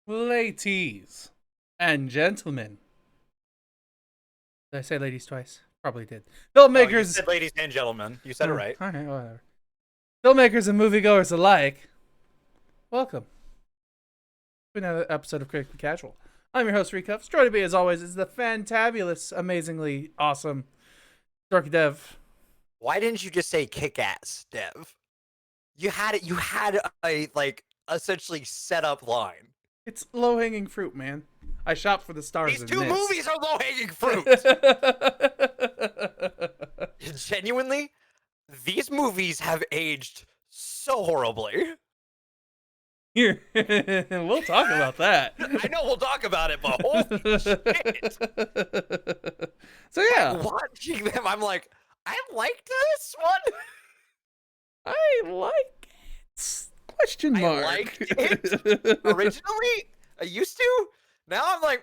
Ladies and gentlemen. Did I say ladies twice? Probably did. Filmmakers. You said ladies and gentlemen. You said it right. All right, whatever. Filmmakers and moviegoers alike, welcome to another episode of Critically Casual. I'm your host, Srekcuf5. Joining me, as always, is the fantabulous, amazingly awesome Dorkydev. Why didn't you just say kick-ass, Dev? You had it. You had a essentially set up line. It's low-hanging fruit, man. I shop for the stars. These two movies are low-hanging fruit. Genuinely, these movies have aged so horribly. Here, we'll talk about that. I know we'll talk about it, but holy shit. So yeah, watching them, I'm like, I liked this one. I like it. Question mark. I liked it originally. I used to. Now I'm like,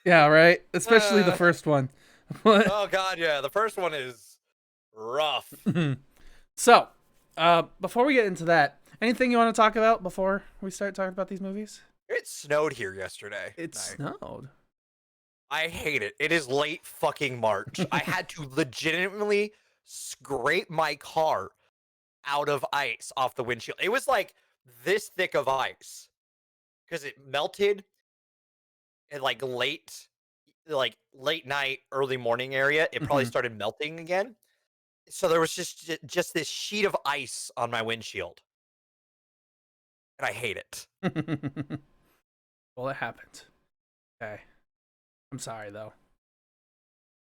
yeah, right. Especially the first one. Oh god, yeah. The first one is rough. So, before we get into that, anything you want to talk about before we start talking about these movies? It snowed here yesterday. It snowed. I hate it. It is late fucking March. I had to legitimately scrape my car out of ice off the windshield. It was like this thick of ice because it melted at like late night, early morning area. It probably started melting again. So there was just this sheet of ice on my windshield. And I hate it. Well, it happened. Okay. I'm sorry, though.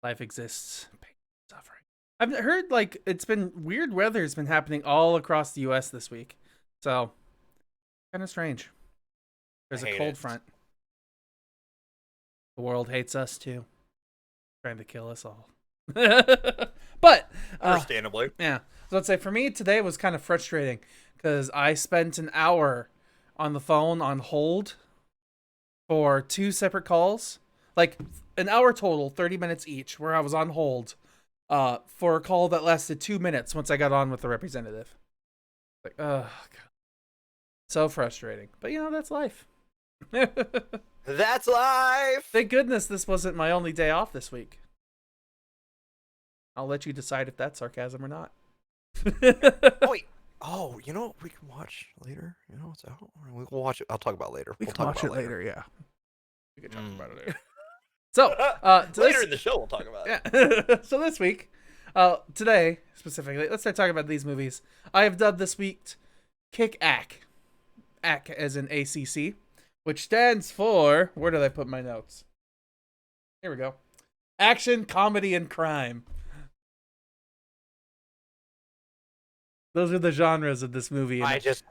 Life exists. Pain, suffering. I've heard, it's been weird weather has been happening all across the U.S. this week. So, kind of strange. There's a cold front. The world hates us, too. Trying to kill us all. But understandably. Yeah. So I'd say for me today was kind of frustrating because I spent an hour on the phone on hold for 2 separate calls. Like an hour total, 30 minutes each, where I was on hold for a call that lasted 2 minutes once I got on with the representative. Like, oh god. So frustrating. But that's life. That's life. Thank goodness this wasn't my only day off this week. I'll let you decide if that's sarcasm or not. Oh, wait. Oh, you know what we can watch later? You know what's out? We'll watch it. I'll talk about it later. We'll talk watch about it later, yeah. We can talk about it later. So, later in the show, we'll talk about it. Yeah. So this week, today specifically, let's start talking about these movies. I have dubbed this week Kick-Ack. Ack as in A.C.C, which stands for, where did I put my notes? Here we go. Action, comedy, and crime. Those are the genres of this movie. I see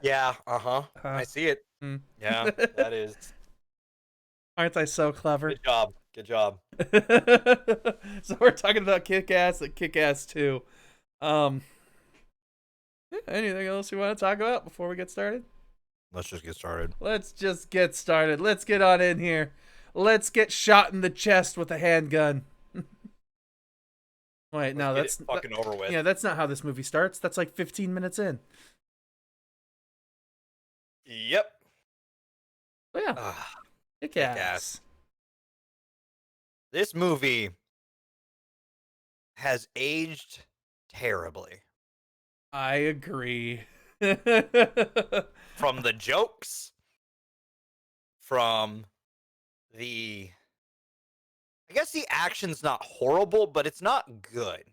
it. Yeah, that is. Aren't I so clever? Good job. So we're talking about Kick-Ass and Kick-Ass 2. Anything else you want to talk about before we get started? Let's just get started. Let's get on in here. Let's get shot in the chest with a handgun. Wait, no, that's fucking over with. Yeah, that's not how this movie starts. That's like 15 minutes in. Yep. Oh, yeah. Kick-Ass. This movie has aged terribly. I agree. From the jokes, from the... I guess the action's not horrible, but it's not good.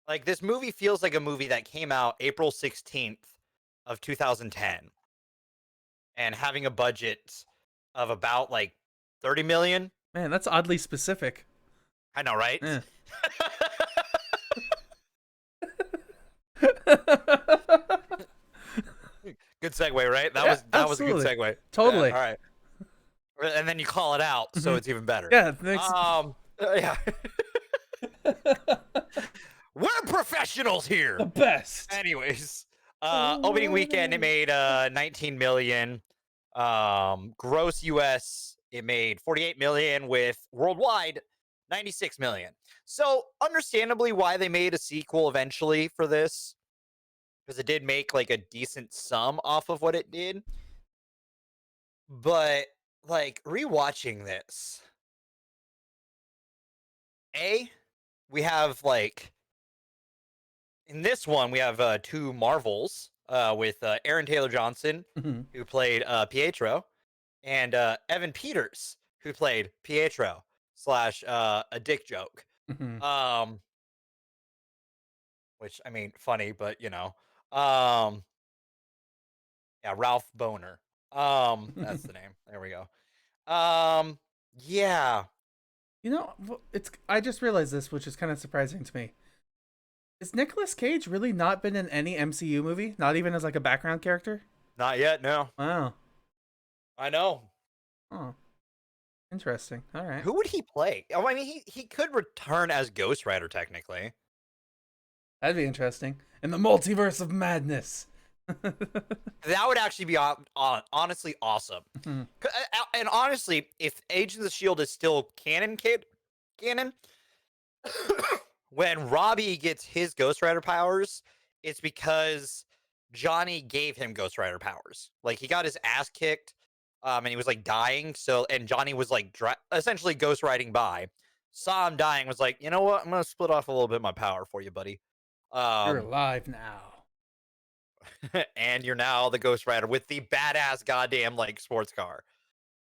Like, this movie feels like a movie that came out April 16th of 2010. And having a budget of about, 30 million. Man, that's oddly specific. I know, right? Yeah. Good segue, right? That was a good segue. Totally. Yeah, all right. And then you call it out, so it's even better. Yeah. Thanks. Yeah. We're professionals here. The best. Anyways, opening weekend it made 19 million. Gross US it made 48 million, with worldwide 96 million. So, understandably, why they made a sequel eventually for this, because it did make like a decent sum off of what it did. But like rewatching this, we have like in this one we have two Marvels with Aaron Taylor Johnson, Mhm. who played Pietro, and Evan Peters, who played Pietro slash a dick joke. Mhm. Um, which I mean, funny, but um, yeah, Ralph Boner. That's the name. There we go. Um, yeah, It's I just realized this, which is kind of surprising to me. Is Nicolas Cage really not been in any MCU movie? Not even as like a background character? not yet. No, Wow. I know. Oh, interesting. All right. Who would he play? Oh, I mean, he could return as Ghost Rider technically. That'd be interesting. In the multiverse of madness. That would actually be honestly awesome. Mhm. And honestly, if Agents of the Shield is still canon, when Robbie gets his Ghost Rider powers, it's because Johnny gave him Ghost Rider powers. Like he got his ass kicked, and he was like dying. So, and Johnny was like essentially ghost riding by, saw him dying, was like, you know what? I'm gonna split off a little bit of my power for you, buddy. You're Um, alive now. and you're now the Ghost Rider with the badass goddamn like sports car.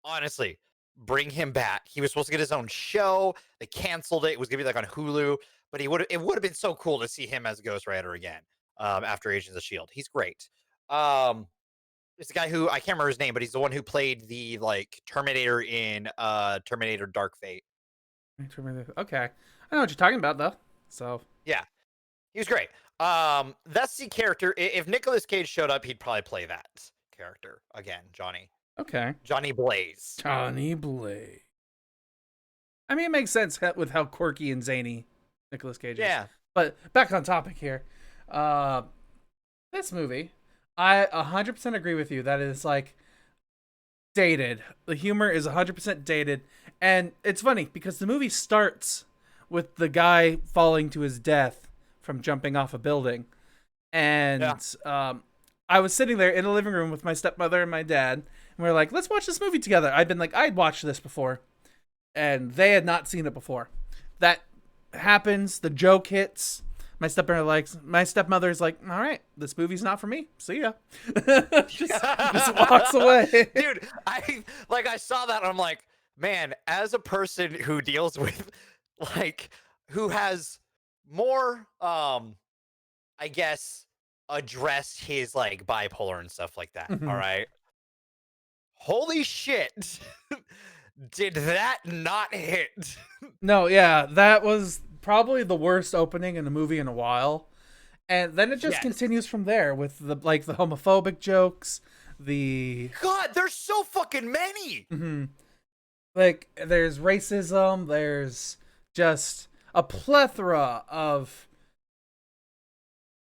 Honestly, bring him back. He was supposed to get his own show. They canceled it. It was gonna be like on Hulu, but it would have been so cool to see him as Ghost Rider again. After Agents of Shield, he's great. It's the guy who I can't remember his name, but he's the one who played the like Terminator in Terminator Dark Fate. Okay. I know what you're talking about though. So, Yeah, he was great. That's the character. If Nicolas Cage showed up, he'd probably play that character again, okay. Johnny Blaze. Johnny Blade. I mean, it makes sense with how quirky and zany Nicolas Cage is. Yeah, But back on topic here. Uh, this movie, I 100% agree with you that it's like dated. The humor is 100% dated. And it's funny because the movie starts with the guy falling to his death from jumping off a building. And yeah. I was sitting there in the living room with my stepmother and my dad. And we were like, let's watch this movie together. I'd watched this before. And they had not seen it before. That happens. The joke hits. My stepmother's like, all right, this movie's not for me. See ya. just walks away. Dude, I saw that and I'm like, man, as a person who deals with like who has more I guess addressed his like bipolar and stuff like that. All right. Holy shit. Did that not hit? No, yeah, that was probably the worst opening in a movie in a while. And then it just Yes. continues from there with the homophobic jokes, the God, there's so fucking many. like there's racism, there's just a plethora of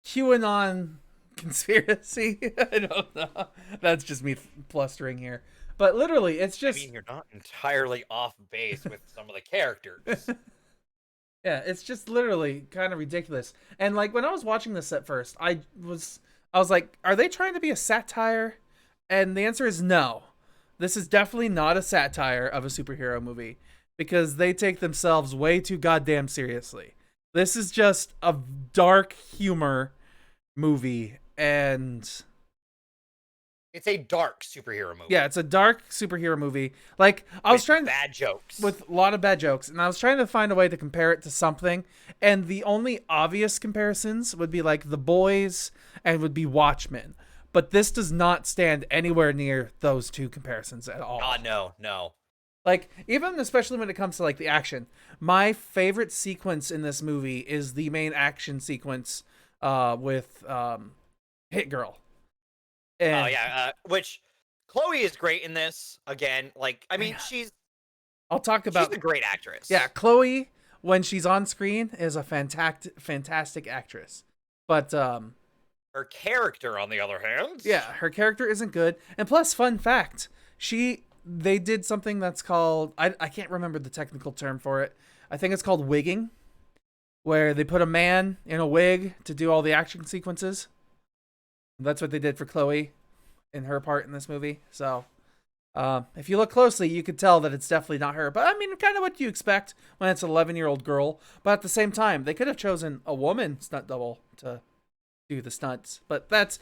QAnon conspiracy. I don't know. That's just me blustering here. But literally, it's I just mean, you're not entirely off base with some of the characters. yeah, it's just literally kind of ridiculous. And like when I was watching this at first, I was like, are they trying to be a satire? And the answer is no. This is definitely not a satire of a superhero movie because they take themselves way too goddamn seriously. This is just a dark humor movie and It's a dark superhero movie. yeah, it's a dark superhero movie. Like I was trying bad jokes. with a lot of bad jokes, and I was trying to find a way to compare it to something, and the only obvious comparisons would be like The Boys and would be Watchmen. But this does not stand anywhere near those two comparisons at all. God, no. Like, even especially when it comes to like the action, my favorite sequence in this movie is the main action sequence with Hit Girl. And Oh yeah, which Chloe is great in this. Again, like I mean, Yeah. she's I'll talk she's about a great actress. yeah, Chloe when she's on screen is a fantastic actress. But Her character, on the other hand, yeah, her character isn't good. And plus, fun fact, they did something that's called I can't remember the technical term for it, I think it's called wigging, where they put a man in a wig to do all the action sequences. That's what they did for Chloe in her part in this movie. So if you look closely, you could tell that it's definitely not her. But I mean, kind of what you expect when it's an 11-year-old girl. But at the same time, they could have chosen a woman stunt double to do the stunts. But that's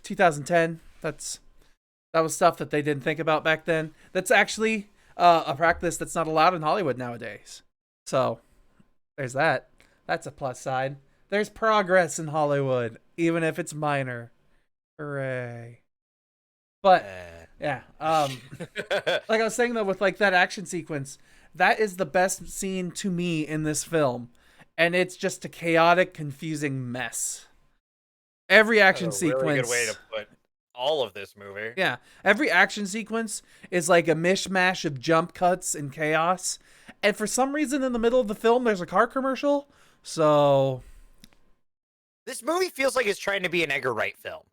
2010. That was stuff that they didn't think about back then. That's actually a practice that's not allowed in Hollywood nowadays. So there's that. That's a plus side. There's progress in Hollywood, even if it's minor. Hooray. But yeah, like I was saying though, with like that action sequence, that is the best scene to me in this film, and it's just a chaotic, confusing mess. Every action That's a really sequence, good way to put all of this movie. yeah, every action sequence is like a mishmash of jump cuts and chaos. And for some reason, in the middle of the film, there's a car commercial. So This movie feels like it's trying to be an Edgar Wright film,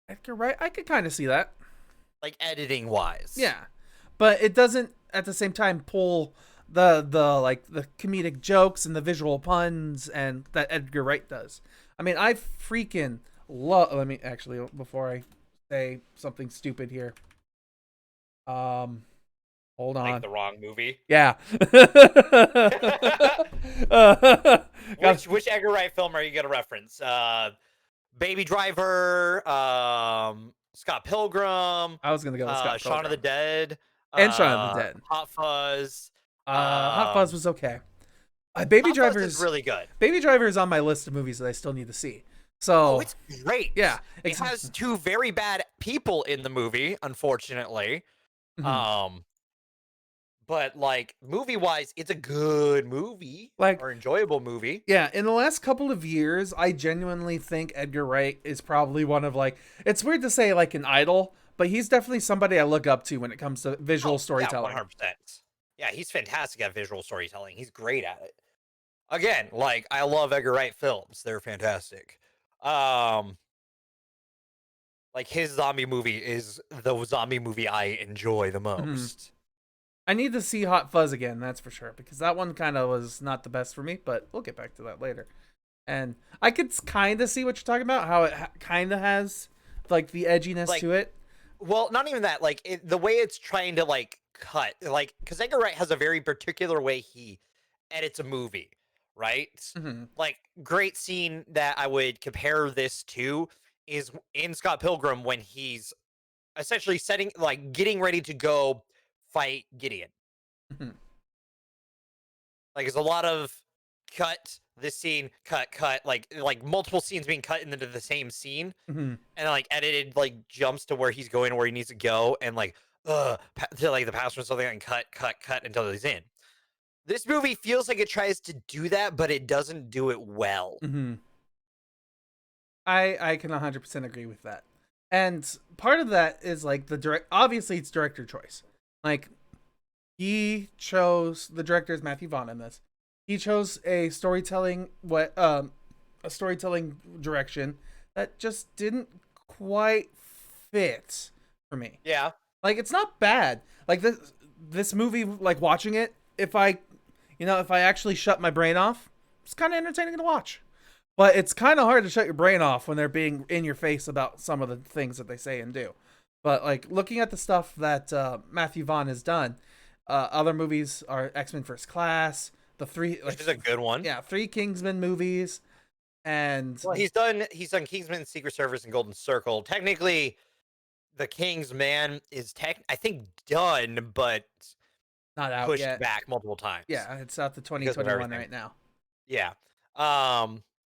Edgar Wright, I could kind of see that. like editing wise. Yeah, but it doesn't at the same time pull the like the comedic jokes and the visual puns and that Edgar Wright does. I mean, I freaking love. Let me actually before I say something stupid here. Hold on. Like the wrong movie. Yeah. Which Edgar Wright film are you gonna reference? Baby Driver, Scott Pilgrim, I was gonna go with Scott Shaun of the Pilgrim. Dead, And Shaun of the Dead. Hot Fuzz. Hot Fuzz was okay. Hot Fuzz is really good. Baby Driver is on my list of movies that I still need to see. So it's great. Yeah, it has two very bad people in the movie, unfortunately. Mhm. But like movie wise, it's a good movie, Like, or enjoyable movie. yeah, in the last couple of years, I genuinely think Edgar Wright is probably one of like, it's weird to say like an idol, but he's definitely somebody I look up to when it comes to visual storytelling. Yeah, 100%. Yeah, he's fantastic at visual storytelling. He's great at it. Again, like I love Edgar Wright films. They're fantastic. Like his zombie movie is the zombie movie I enjoy the most. I need to see Hot Fuzz again, that's for sure, because that one kind of was not the best for me, but we'll get back to that later. And I could kind of see what you're talking about, how it kind of has like the edginess Like, to it. Well, not even that. Like the way it's trying to like cut, like because Edgar Wright has a very particular way he edits a movie, right? Mm-hmm. Like great scene that I would compare this to is in Scott Pilgrim when he's essentially getting ready to go fight Gideon. Mm-hmm. Like it's a lot of cut this scene, cut, like multiple scenes being cut into the same scene, Mm-hmm. and like edited like jumps to where he's going, where he needs to go, and like to like the past or something, and cut until he's in. This movie feels like it tries to do that, but it doesn't do it well. Mm-hmm. I can 100% agree with that. And part of that is like obviously it's director choice. Like he chose, the director is Matthew Vaughn in this. He chose a storytelling direction that just didn't quite fit for me. Yeah. Like it's not bad. Like this movie, like watching it, if I actually shut my brain off, it's kind of entertaining to watch. But it's kind of hard to shut your brain off when they're being in your face about some of the things that they say and do. But like looking at the stuff that Matthew Vaughn has done, other movies are X-Men First Class, Which is a good one. Yeah, 3 Kingsman movies, and well, he's done Kingsman, Secret Service, and Golden Circle. Technically, the Kingsman is I think done, but not out pushed yet. back multiple times. Yeah, it's out to 2021 right now. Yeah.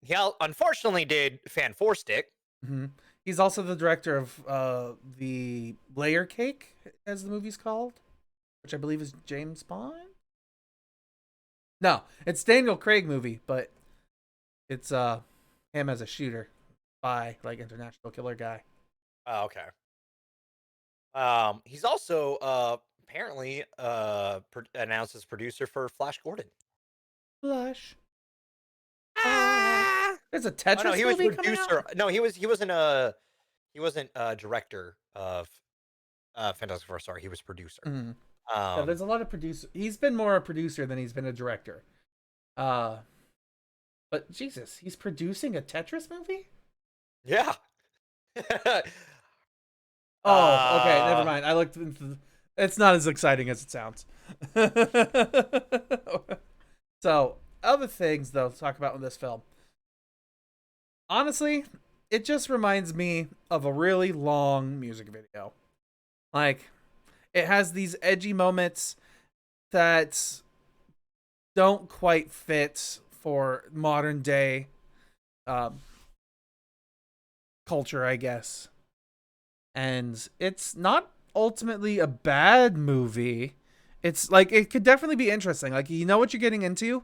He unfortunately did Fan 4 Stick. Mm-hmm. He's also the director of the Layer Cake, as the movie's called, which I believe is James Bond. No, it's Daniel Craig movie, but it's him as a shooter by like international killer guy. Oh, okay. He's also apparently announced as producer for Flash Gordon. Flash. Ah! There's a Tetris no, he was movie producer. No, he wasn't a director of Fantastic Four. Sorry, he was producer. Mm-hmm. Yeah, there's a lot of producer. He's been more a producer than he's been a director. Uh, but Jesus, he's producing a Tetris movie? Yeah. Oh, okay, never uh, mind. I looked into it's not as exciting as it sounds. So, other things though to talk about in this film. Honestly, it just reminds me of a really long music video. Like, it has these edgy moments that don't quite fit for modern day um, culture, I guess. And it's not ultimately a bad movie. It's like it could definitely be interesting. Like you know what you're getting into,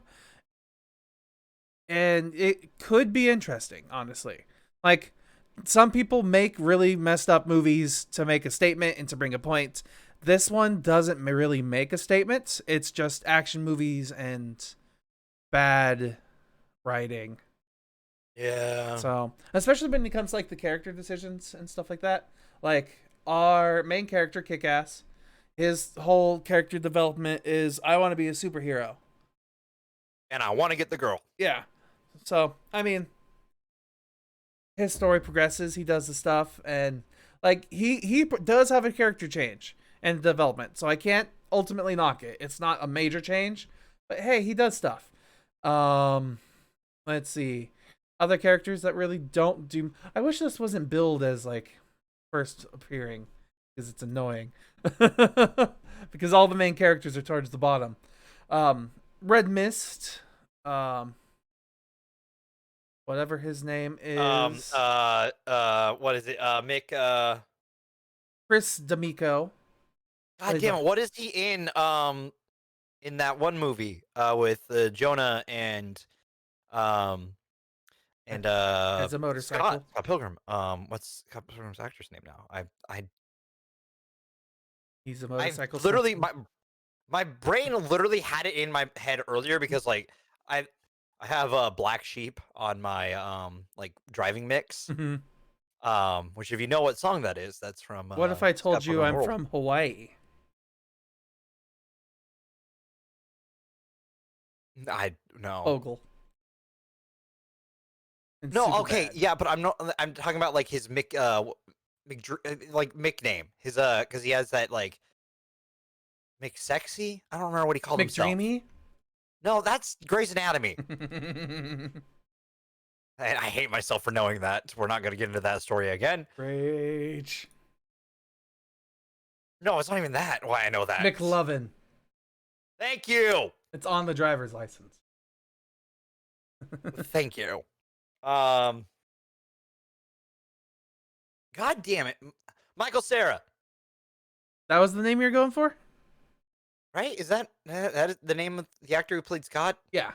and it could be interesting, honestly. Like some people make really messed up movies to make a statement and to bring a point. This one doesn't really make a statement. It's just action movies and bad writing. yeah. So, especially when it comes to, like the character decisions and stuff like that. Like our main character, Kick-Ass, his whole character development is I want to be a superhero. And I want to get the girl. Yeah. So, I mean, his story progresses, he does the stuff and like he does have a character change and development. So I can't ultimately knock it. It's not a major change, but hey, he does stuff. Um let's see. Other characters that really don't do I wish this wasn't billed as like first appearing because it's annoying. Because all the main characters are towards the bottom. Red Mist, um whatever his name is, What is it? Mick, Chris D'Amico. God damn it, what is he in that one movie, with, Jonah um, and, As a motorcycle. Scott Pilgrim. What's Scott Pilgrim's actor's name now? He's a I motorcycle literally, stuntman. my brain literally had it in my head earlier because, like, I I have a Black Sheep on my, like, driving mix, Mm-hmm. which if you know what song that is, that's from, What if I Scott told you Pilgrim I'm World. from Hawaii? I no. Ogle. And No, super okay, bad. yeah, but I'm talking about, like, his like, Mick name. His, because he has that, like, Mick Sexy? I don't remember what he called himself. McDreamy? No, that's Grey's Anatomy. And I hate myself for knowing that. We're not gonna get into that story again. Rage. No, it's not even that, why I know that. McLovin. Thank you! It's on the driver's license. Thank you. Um, God damn it. Michael Cera, That was the name you're going for? right? Is that is the name of the actor who played Scott? Yeah.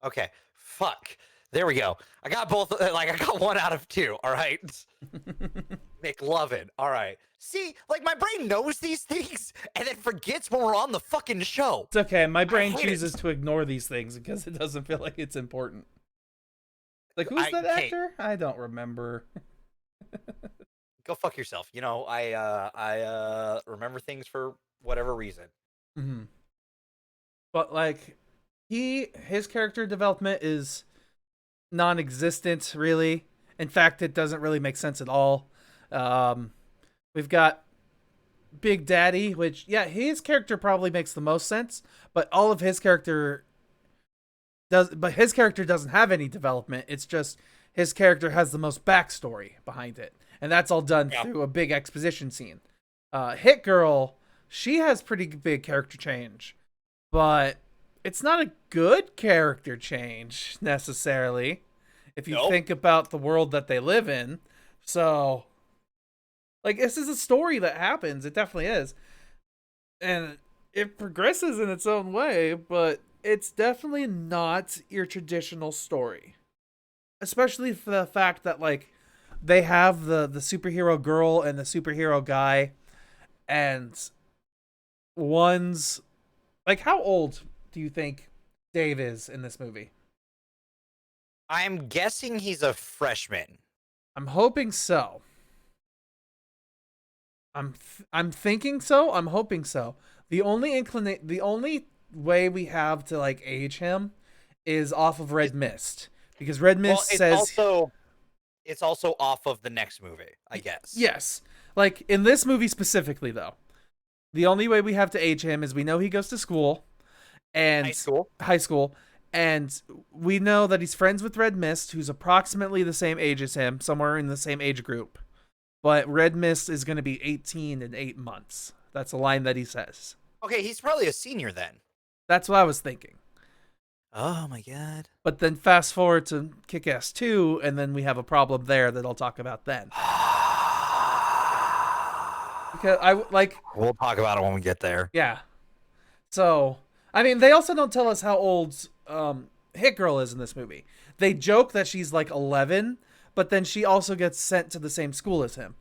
Okay. Fuck. There we go. I got both. Like I got one out of two. All right. McLovin. All right. See, like my brain knows these things and then forgets when we're on the fucking show. It's okay. My brain hate it. chooses to ignore these things because it doesn't feel like it's important. Like, who's that can't. actor? I don't remember. Go fuck yourself. You know, I remember things for whatever reason. Mm-hmm. But like, his character development is non-existent, really. In fact, it doesn't really make sense at all. We've got Big Daddy, which yeah, his character probably makes the most sense, but all of his character but his character doesn't have any development. It's just his character has the most backstory behind it, and that's all done through a big exposition scene. Hit Girl, she has pretty big character change, but it's not a good character change necessarily if you think about the world that they live in. So, like, this is a story that happens. It definitely is, and it progresses in its own way, but it's definitely not your traditional story. Especially for the fact that like they have the superhero girl and the superhero guy, and one's like, how old do you think Dave is in this movie? I'm guessing he's a freshman. I'm hoping so. I'm thinking so. I'm hoping so. the only way we have to like age him is off of Red It's, Mist, because Red well, Mist says it's also off of the next movie, I guess. yes. Like in this movie specifically, though, the only way we have to age him is we know he goes to school High and school. high school, and we know that he's friends with Red Mist, who's approximately the same age as him, somewhere in the same age group. But Red Mist is going to be 18 in 8 months. That's a line that he says. Okay, he's probably a senior then. That's what I was thinking. Oh my god. But then fast forward to Kick-Ass 2, and then we have a problem there that I'll talk about then. Because we'll talk about it when we get there. yeah. So, I mean, they also don't tell us how old Hit Girl is in this movie. They joke that she's like 11, but then she also gets sent to the same school as him.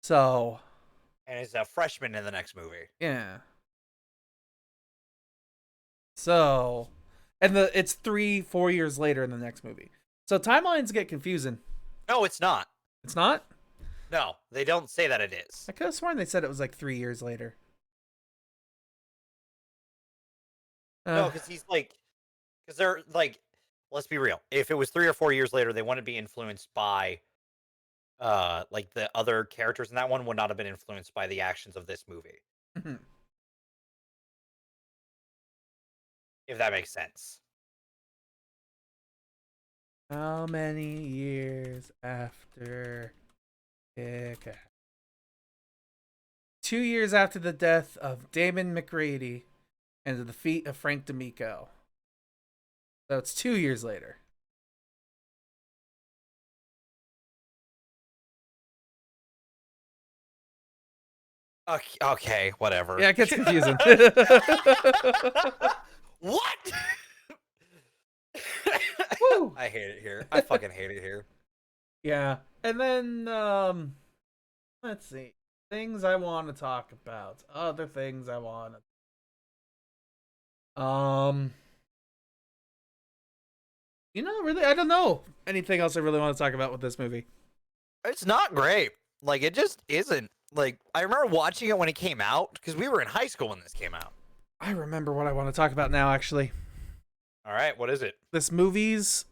So, And is a freshman in the next movie. yeah. So, and it's 3-4 years later in the next movie. So timelines get confusing. No, it's not. It's not? No, they don't say that it is. I could have sworn they said it was like 3 years later. No, because they're like, let's be real. If it was 3 or 4 years later, they wouldn't be influenced by, like the other characters in that one would not have been influenced by the actions of this movie. If that makes sense. How many years after Kick-Ass? 2 years after the death of Damon McGrady and the defeat of Frank D'Amico. So it's 2 years later. Okay, whatever. Yeah, it gets confusing. What? Woo! I hate it here. I fucking hate it here. Yeah. And then let's see. Things I want to talk about. Other things I want to really I don't know anything else I really want to talk about with this movie. It's not great. Like, it just isn't. Like, I remember watching it when it came out because we were in high school when this came out. I remember what I want to talk about now, actually. All right, what is it? This movie's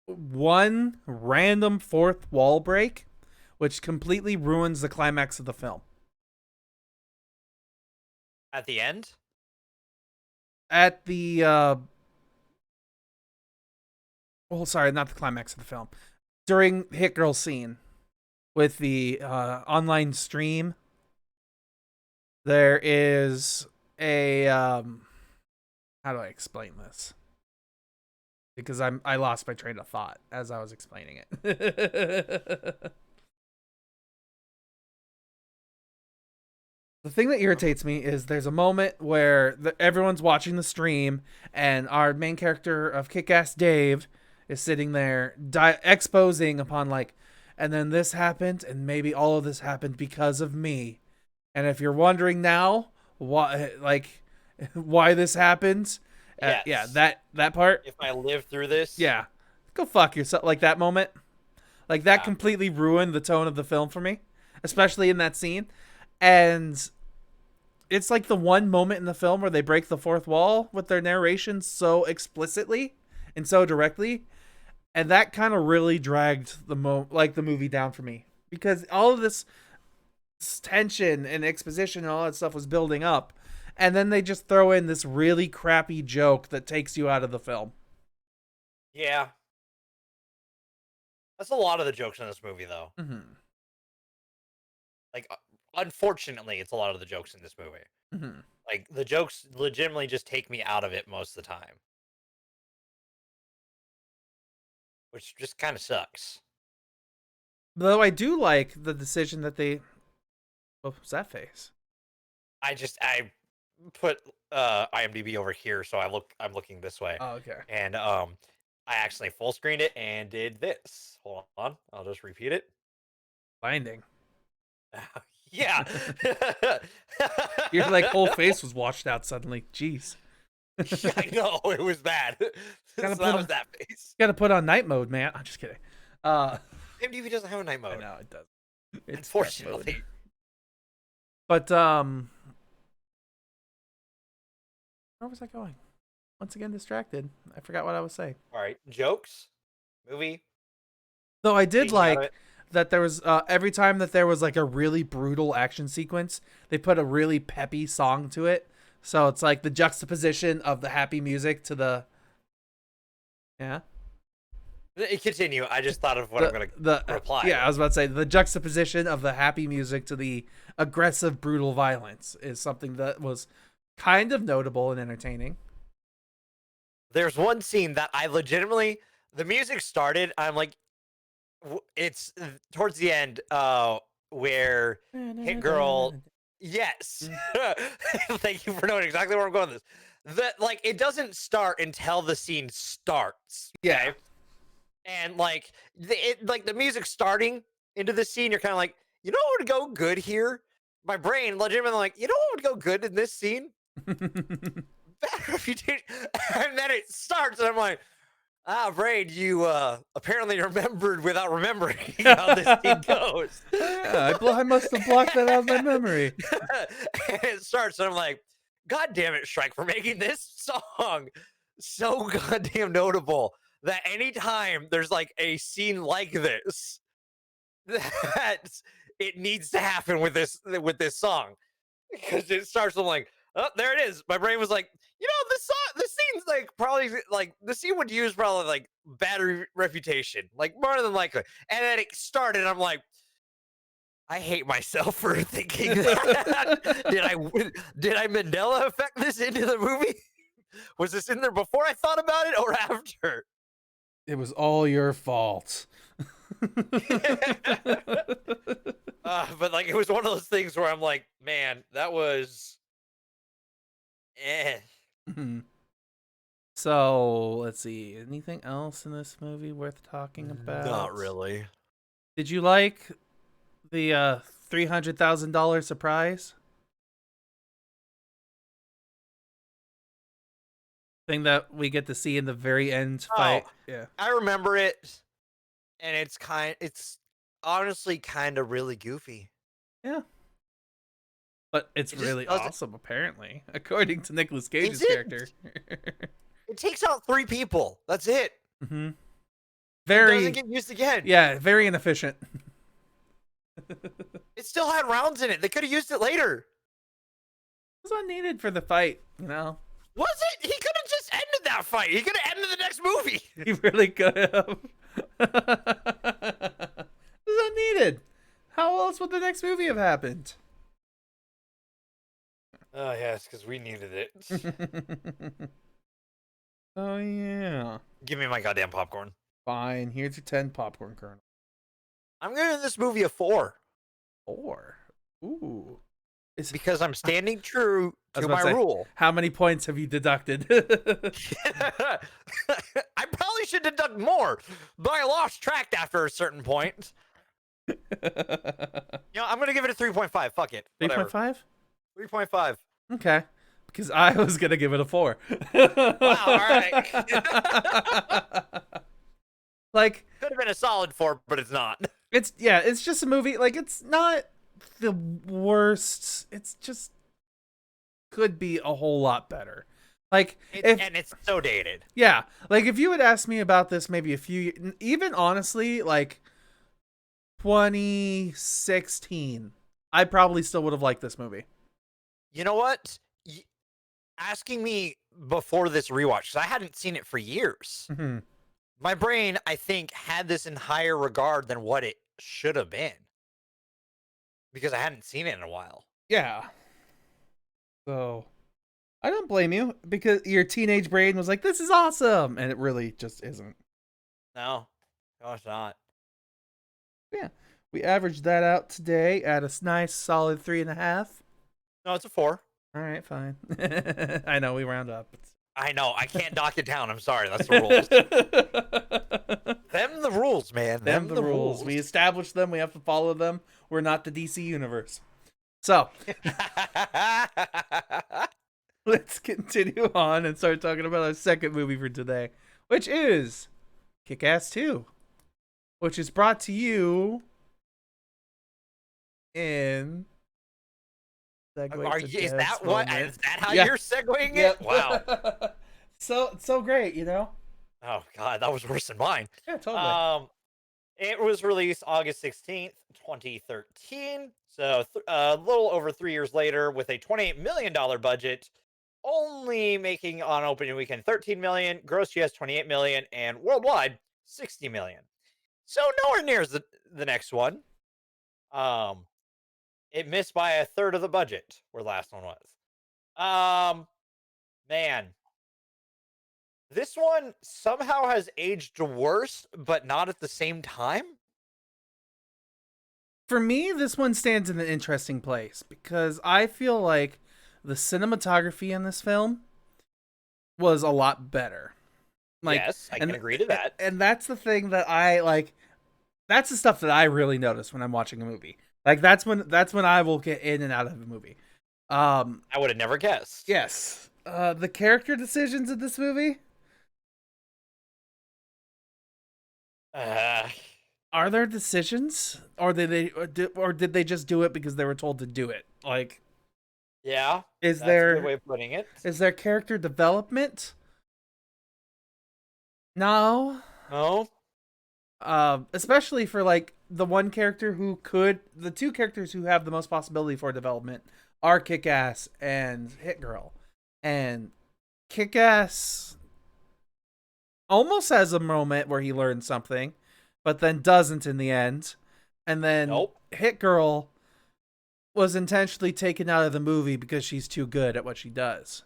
one random fourth wall break, which completely ruins the climax of the film. At the end? At the sorry, not the climax of the film. During Hit Girl scene with the online stream, there is a how do I explain this? Because I lost my train of thought as I was explaining it. The thing that irritates me is there's a moment where everyone's watching the stream, and our main character of Kick-Ass Dave is sitting there exposing upon and then this happened, and maybe all of this happened because of me. And if you're wondering now why this happened, Yes. yeah, that part. If I live through this, yeah, go fuck yourself. Like that moment, that completely ruined the tone of the film for me, especially in that scene. And it's like the one moment in the film where they break the fourth wall with their narration so explicitly and so directly, and that kind of really dragged the movie down for me, because all of this tension and exposition and all that stuff was building up, and then they just throw in this really crappy joke that takes you out of the film. Yeah. That's a lot of the jokes in this movie, though. Mm-hmm. Like, unfortunately, it's a lot of the jokes in this movie. Mm-hmm. Like, the jokes legitimately just take me out of it most of the time. Which just kind of sucks. Though I do like the decision that they... What was that face? I put IMDb over here, so I'm looking this way. Oh, okay. And I accidentally full screened it and did this. Hold on, I'll just repeat it. Binding. Yeah. Your whole face was washed out suddenly. Jeez. I know, it was bad. So that was that face. Gotta put on night mode, man. I'm just kidding. IMDb doesn't have a night mode. I know it does. Unfortunately. But Where was I going? Once again, distracted. I forgot what I was saying. All right, jokes, movie. Though I did Taking you out of like it. that there was every time that there was like a really brutal action sequence, they put a really peppy song to it. So it's like the juxtaposition of the happy music to the yeah Continue. I just thought of what I'm the gonna the reply yeah I with. was about to say the juxtaposition of the happy music to the aggressive brutal violence is something that was kind of notable and entertaining. There's one scene that I legitimately, the music started. I'm like, it's towards the end, where Hit Girl. Yes, thank you for knowing exactly where I'm going with this. That like it doesn't start until the scene starts. Yeah. Okay, and like like the music starting into the scene, you're kind of like, you know what would go good here? My brain legitimately like, you know what would go good in this scene? Bad reputation. And then it starts, and I'm like, ah, brain, you apparently remembered without remembering how this scene goes. Yeah, I must have blocked that out of my memory. And it starts, and I'm like, God damn it, Shrek, for making this song so goddamn notable that anytime there's like a scene like this, that it needs to happen with this song. Because it starts, I'm like, oh, there it is. My brain was like, you know, this scene's like probably like the scene would use probably like bad reputation, like more than likely. And then it started. I'm like, I hate myself for thinking that. Did I Mandela affect this into the movie? Was this in there before I thought about it or after? It was all your fault. But like it was one of those things where I'm like, man, that was eh. So let's see. Anything else in this movie worth talking about? Not really. Did you like the $300,000 surprise thing that we get to see in the very end Oh, fight? Yeah. I remember it, and it's honestly kind of really goofy. Yeah. But it's It just really doesn't. awesome, apparently, according to Nicolas Is Cage's character. it? It takes out 3 people. That's it. hmm It doesn't Very, get used again. yeah, very inefficient. It still had rounds in it. They could have used it later. It was unneeded for the fight, you know? Was it? He could have just ended that fight. He could have ended the next movie. He really could have. It was unneeded. How else would the next movie have happened? Oh yes, because we needed it. Oh, yeah. Give me my goddamn popcorn. Fine. Here's your 10 popcorn kernel. I'm giving this movie a 4 4. Ooh. because I'm standing true I was to about my to say, rule. how many points have you deducted? I probably should deduct more, but I lost track after a certain point. You know, I'm gonna give it a 3.5. Fuck it. Whatever. 3.5? 3.5. Okay. Because I was going to give it a 4. Wow, all right. Like, Could have been a solid 4, but it's not. it's just a movie. Like, it's not the worst. It's just could be a whole lot better. Like, And it's so dated. yeah, like if you had asked me about this maybe even honestly, like 2016, I probably still would have liked this movie. You know what? Asking me before this rewatch, because I hadn't seen it for years. Mm-hmm. My brain, I think, had this in higher regard than what it should have been. Because I hadn't seen it in a while. Yeah. So I don't blame you because your teenage brain was like, "This is awesome," and it really just isn't. No, it's not. Yeah, we averaged that out today at a nice solid 3.5. No, it's a 4. All right, fine. I know we round up. I know. I can't dock it down. I'm sorry. That's the rules. Them the rules, man. Them the rules. We established them. We have to follow them. We're not the DC universe. So let's continue on and start talking about our second movie for today, which is Kick-Ass 2, which is brought to you in Segue to Is that Dev's what? moment. Is that how Yeah. you're segueing it? Wow. Yep. So great, you know? Oh god, that was worse than mine. Yeah, totally. Um, it was released August 16th, 2013. So a little over 3 years later, with a $28 million budget, only making on opening weekend 13 million, gross US 28 million, and worldwide 60 million. So nowhere near as the next one. Um, it missed by a third of the budget where last one was. Man, this one somehow has aged worse, but not at the same time. For me, this one stands in an interesting place because I feel like the cinematography in this film was a lot better. Like, Yes, I can agree to that. and that's the thing that I like. That's the stuff that I really notice when I'm watching a movie. Like that's when I will get in and out of a movie. I would have never guessed. Yes. The character decisions in this movie, Uh, are there decisions, or did they just do it because they were told to do it? Like, yeah, is that's a good there way of putting it. is there character development? No. No, Especially for like the two characters who have the most possibility for development are Kick-Ass and Hit Girl, and Kick-Ass almost has a moment where he learns something, but then doesn't in the end, and then nope. Hit Girl was intentionally taken out of the movie because she's too good at what she does.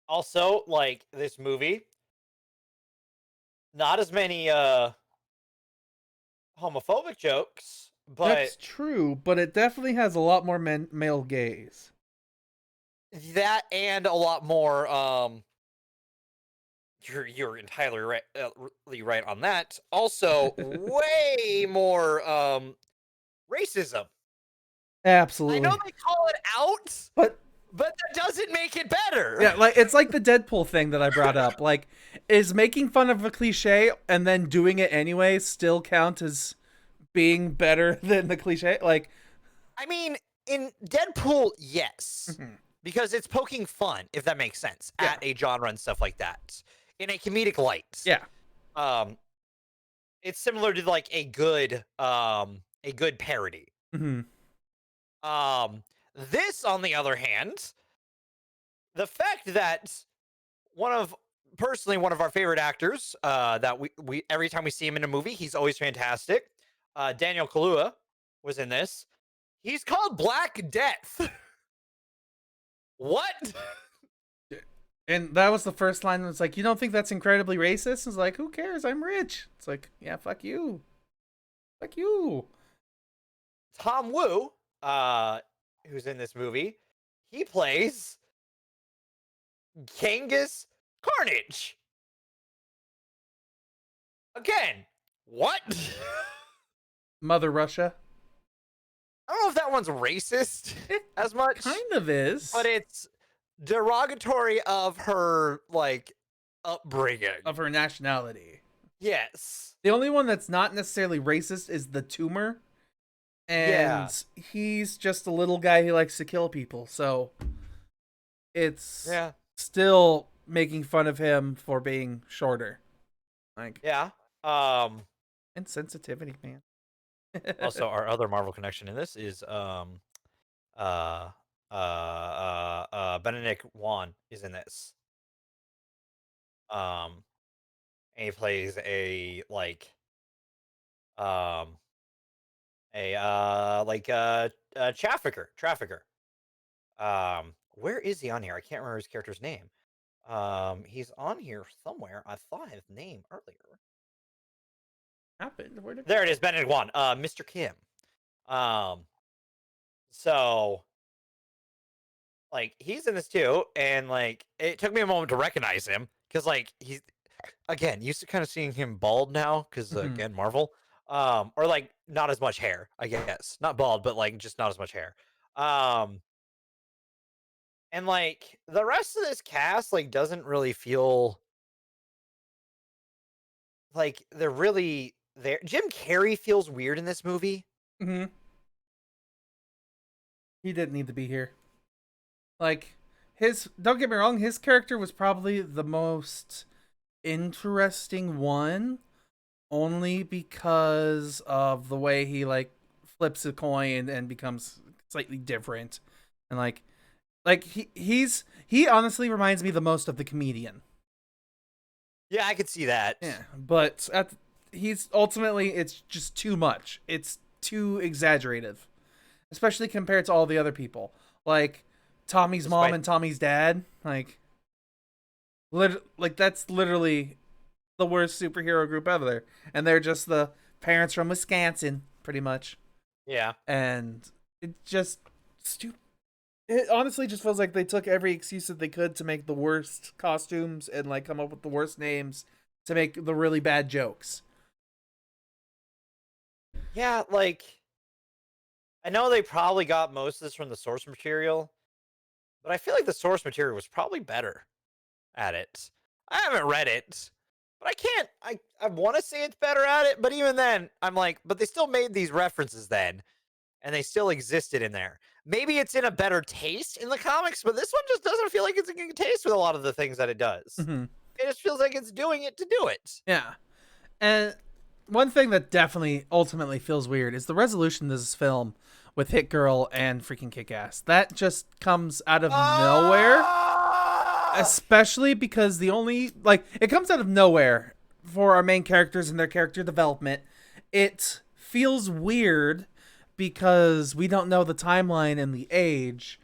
Also, like this movie, not as many homophobic jokes, but That's true, but it definitely has a lot more male gaze. that and a lot more you're entirely right, right on that. Also, way more racism. I know Absolutely. they call it out, But but that doesn't make it better. yeah, like it's like the Deadpool thing that I brought up. Like, is making fun of a cliche and then doing it anyway still count as being better than the cliche? Like, I mean, in Deadpool, yes, mhm. because it's poking fun, if that makes sense, Yeah, at a genre and stuff like that, in a comedic light. yeah, Um, it's similar to like a good parody. hmm Um, this, on the other hand, the fact that one of personally one of our favorite actors, that we every time we see him in a movie, he's always fantastic. Daniel Kaluuya was in this. He's called Black Death. What? and that was the first line. That was like, "You don't think that's incredibly racist?" It's like, "Who cares? I'm rich." It's like, "Yeah, fuck you." Tom Wu, who's in this movie, he plays Genghis Carnage. Again, what? Mother Russia. I don't know if that one's racist It as much, kind of is but it's derogatory of her like upbringing. of her nationality. Yes. The only one that's not necessarily racist is the tumor, Yeah. and he's just a little guy who likes to kill people. So it's Yeah. still making fun of him for being shorter, like Yeah. Um insensitivity, man. Also, our other Marvel connection in this is uh Benedict Wong is in this. Um and he plays um a trafficker. Where is he on here? I can't remember his character's name. He's on here somewhere. I thought his name earlier. Happened? Where did There it is, Benedict Wong, Mr. Kim. Um, so like he's in this too, and like it took me a moment to recognize him because like he's again used to kind of seeing him bald now because Mhm. again Marvel, or like not as much hair, I guess, not bald, but like just not as much hair. Um, and like the rest of this cast like doesn't really feel like they're really there. Jim Carrey feels weird in this movie. Mhm. He didn't need to be here. Like, don't get me wrong, his character was probably the most interesting one, only because of the way he like flips a coin and becomes slightly different. And like he honestly reminds me the most of the comedian. Yeah, I could see that. Yeah, but he's ultimately, it's just too much. It's too exaggerative, especially compared to all the other people. Like Tommy's mom and Tommy's dad. Like that's literally the worst superhero group ever. And they're just the parents from Wisconsin, pretty much. Yeah. And it just stupid. It honestly just feels like they took every excuse that they could to make the worst costumes and like come up with the worst names to make the really bad jokes. Yeah, like I know they probably got most of this from the source material, but I feel like the source material was probably better at it. I haven't read it, but I want to say it's better at it, but even then, I'm like, but they still made these references then, and they still existed in there. Maybe it's in a better taste in the comics, but this one just doesn't feel like it's in good taste with a lot of the things that it does. Mm-hmm. It just feels like it's doing it to do it. Yeah. And one thing that definitely ultimately feels weird is the resolution of this film with Hit Girl and freaking Kick-Ass. That just comes out of nowhere. Especially because it comes out of nowhere for our main characters and their character development. It feels weird because we don't know the timeline and the age.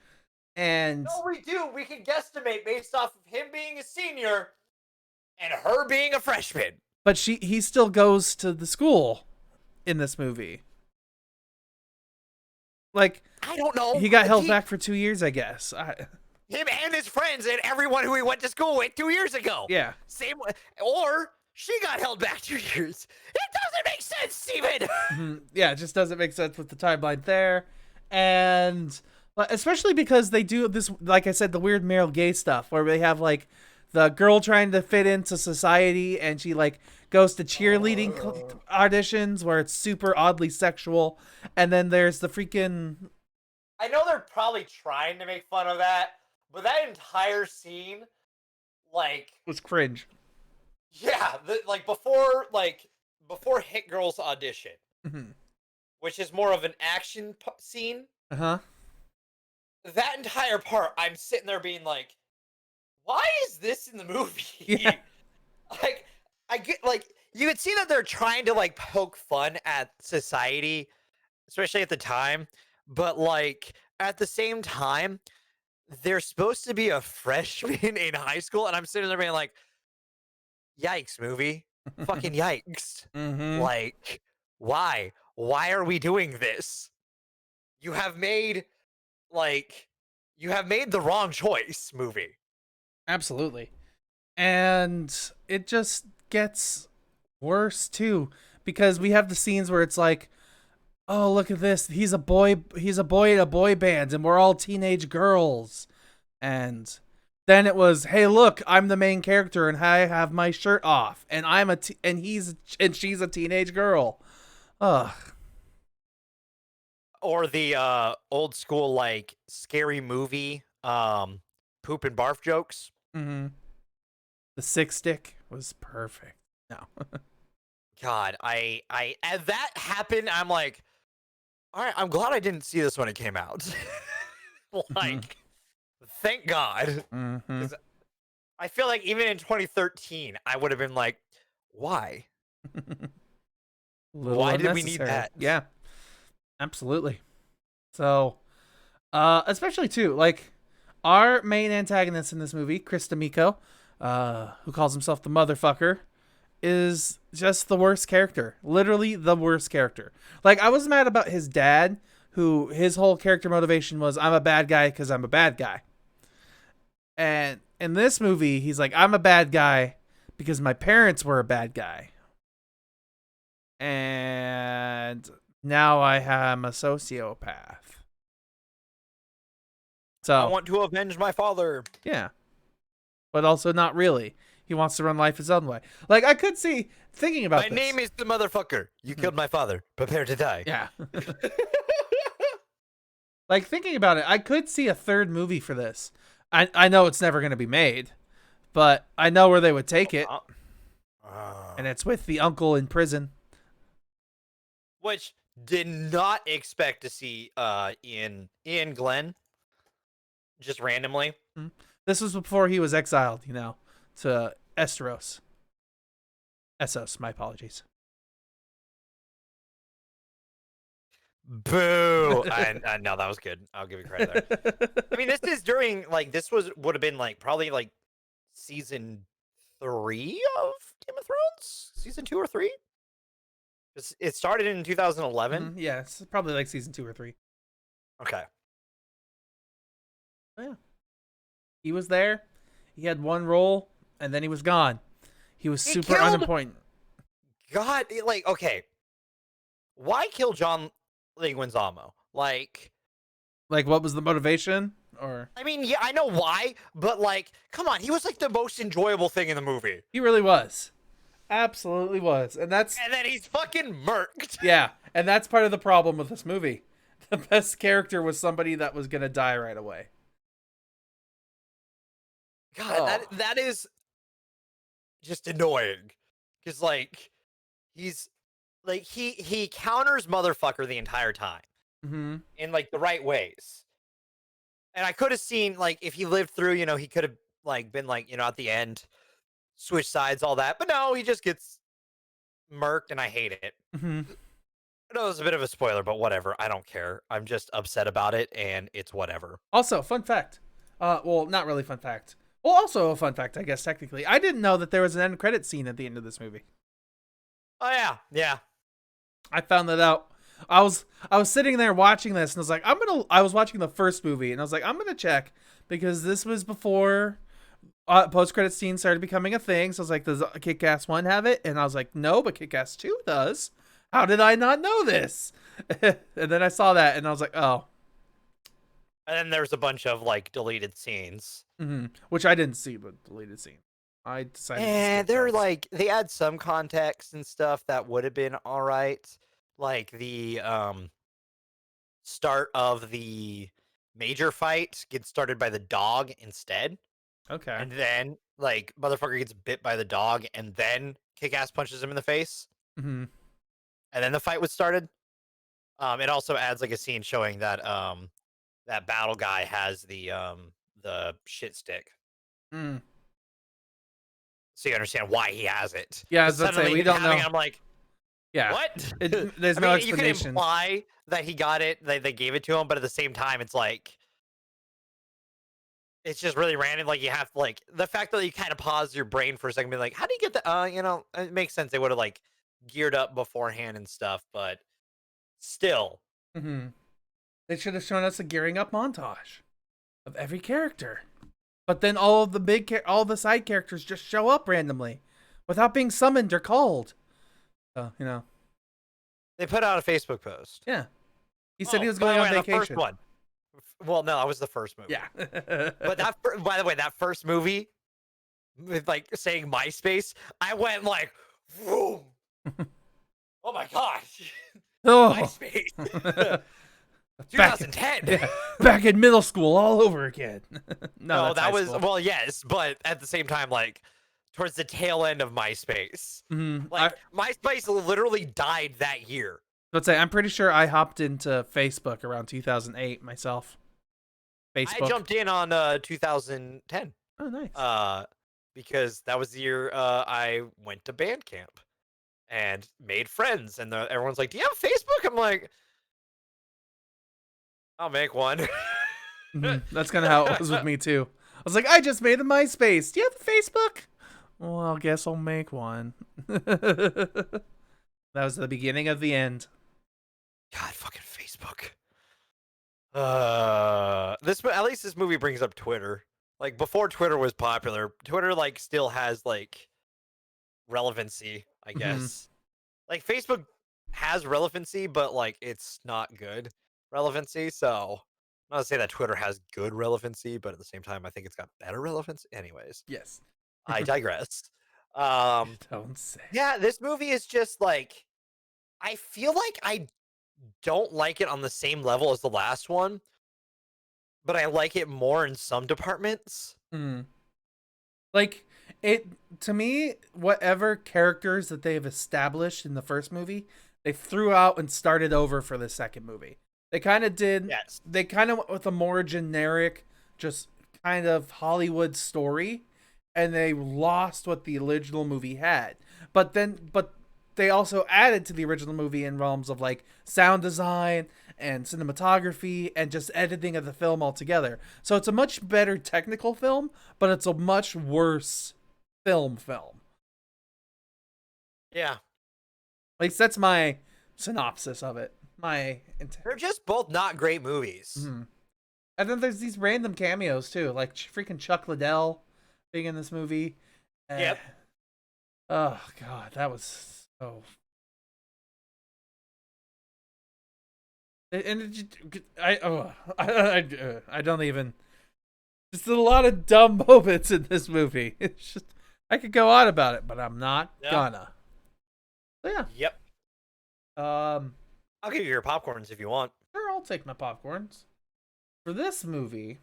And no, we do. We can guesstimate based off of him being a senior and her being a freshman. But he still goes to the school in this movie. Like, I don't know. He got held back for 2 years, I guess. Him and his friends and everyone who he went to school with 2 years ago. Yeah. Same way. Or she got held back 2 years. It doesn't make sense, Steven. Yeah, it just doesn't make sense with the timeline there. And especially because they do this, like I said, the weird male gay stuff where they have like the girl trying to fit into society and she like goes to cheerleading auditions where it's super oddly sexual. And then there's the freaking... I know they're probably trying to make fun of that, but that entire scene, like... was cringe. Yeah, before Hit Girl's audition, which is more of an action scene. Uh-huh. That entire part, I'm sitting there being like, why is this in the movie? Yeah. Like, I get, like, you could see that they're trying to, like, poke fun at society, especially at the time, but, like, at the same time, they're supposed to be a freshman in high school, and I'm sitting there being like, yikes, movie. Fucking yikes. Like, why? Why are we doing this? You have made the wrong choice, movie. Absolutely. And it just gets worse too, because we have the scenes where it's like, oh, look at this. He's a boy in a boy band and we're all teenage girls. And then it was, hey, look, I'm the main character and I have my shirt off and she's a teenage girl. Ugh. Or the old school, like, scary movie poop and barf jokes. The sick stick was perfect. No. God, I as that happened, I'm like, all right, I'm glad I didn't see this when it came out. Like, thank God. I feel like even in 2013, I would have been like, why? Why did we need that? Yeah, absolutely. So, especially too, like, our main antagonist in this movie, Chris D'Amico, who calls himself the motherfucker, is just the worst character. Literally the worst character. Like, I was mad about his dad, who his whole character motivation was, I'm a bad guy because I'm a bad guy. And in this movie, he's like, I'm a bad guy because my parents were a bad guy. And now I am a sociopath. So I want to avenge my father. Yeah. But also not really. He wants to run life his own way. Like, I could see thinking about My this. name is the motherfucker. You killed my father. Prepare to die. Yeah. Like, thinking about it, I could see a third movie for this. I know it's never going to be made, but I know where they would take it, and it's with the uncle in prison. Which did not expect to see Ian Glenn just randomly. Mhm. This was before he was exiled, to Esteros. Essos, my apologies. Boo! I no, that was good. I'll give you credit there. I mean, this is during this would have been probably season 3 of Game of Thrones, season 2 or 3. It started in 2011. Yeah, it's probably like season 2 or 3. Okay. Oh, yeah. He was there. He had one role, and then he was gone. He was super unimportant. God, okay. Why kill John Leguizamo? What was the motivation? Or I mean, yeah, I know why, but come on, he was the most enjoyable thing in the movie. he really was. Absolutely was. And then he's fucking murked. Yeah, and that's part of the problem with this movie. The best character was somebody that was gonna die right away. God, that is just annoying. Because he's he counters motherfucker the entire time. Mm-hmm. In the right ways. And I could have seen if he lived through, he could have been at the end, switch sides, all that. But no, he just gets murked, and I hate it. Mm-hmm. I know it's a bit of a spoiler, but whatever. I don't care. I'm just upset about it, and it's whatever. Also, fun fact. Well, not really fun fact. Well, also a fun fact, I guess, technically. I didn't know that there was an end credit scene at the end of this movie. Oh, yeah. Yeah. I found that out. I was sitting there watching this, and I was like, I was watching the first movie, and I was like, I'm gonna check, because this was before post-credit scene started becoming a thing. So I was like, does Kick-Ass 1 have it? And I was like, no, but Kick-Ass 2 does. How did I not know this? And then I saw that, and I was like, oh. And then there's a bunch of deleted scenes. Mm-hmm. Which I didn't see, but deleted scene. I decided to skip they're those. they add some context and stuff that would have been all right. The start of the major fight gets started by the dog instead. Okay. And then motherfucker gets bit by the dog, and then Kick-Ass punches him in the face. Mm-hmm. And then the fight was started. It also adds a scene showing that that battle guy has the shit stick. Mm. So you understand why he has it. Yeah, I was about to say, we don't know. I'm like, yeah, what? There's no explanation. You can imply that he got it, they gave it to him, but at the same time, it's it's just really random. You have the fact that you kind of pause your brain for a second, be like, how do you get the? It makes sense. They would have geared up beforehand and stuff, but still. Mm-hmm. They should have shown us a gearing up montage of every character. But then all of the all the side characters just show up randomly without being summoned or called. So, They put out a Facebook post. Yeah. He said he was going on vacation. The first one. Well, no, that was the first movie. Yeah. But by the way, that first movie with saying MySpace, I went whoa. Oh my gosh. Oh. MySpace. 2010. Back in middle school all over again. No, that was school. Well, yes, but at the same time, towards the tail end of MySpace. Mm-hmm. MySpace literally died that year. Let's say I'm pretty sure I hopped into Facebook around 2008 myself. Facebook. I jumped in on 2010. Oh, nice. Because that was the year I went to band camp and made friends, and everyone's like, "Do you have Facebook?" I'm like, I'll make one. Mm-hmm. That's kind of how it was with me too. I was like, I just made a MySpace. Do you have a Facebook? Well, I guess I'll make one. That was the beginning of the end. God, fucking Facebook. At least this movie brings up Twitter. Before Twitter was popular, Twitter still has relevancy, I guess. Mm-hmm. Facebook has relevancy, but it's not good relevancy. So I'm not gonna say that Twitter has good relevancy, but at the same time, I think it's got better relevance. Anyways, yes, I digress. Don't say. Yeah, this movie is just I feel like I don't like it on the same level as the last one, but I like it more in some departments. Mm. Like it to me, whatever characters that they've established in the first movie, they threw out and started over for the second movie. They kind of did. Yes. They kind of went with a more generic, just kind of Hollywood story, and they lost what the original movie had. But they also added to the original movie in realms of like sound design and cinematography and just editing of the film altogether. So it's a much better technical film, but it's a much worse film. Yeah. At least that's my synopsis of it. They're just both not great movies. Mm-hmm. And then there's these random cameos too, like freaking Chuck Liddell being in this movie. Yep. Oh god, that was so. And I don't even. Just a lot of dumb moments in this movie. It's just I could go on about it, but I'm not gonna. So yeah. Yep. I'll give you your popcorns if you want. Sure, I'll take my popcorns. For this movie,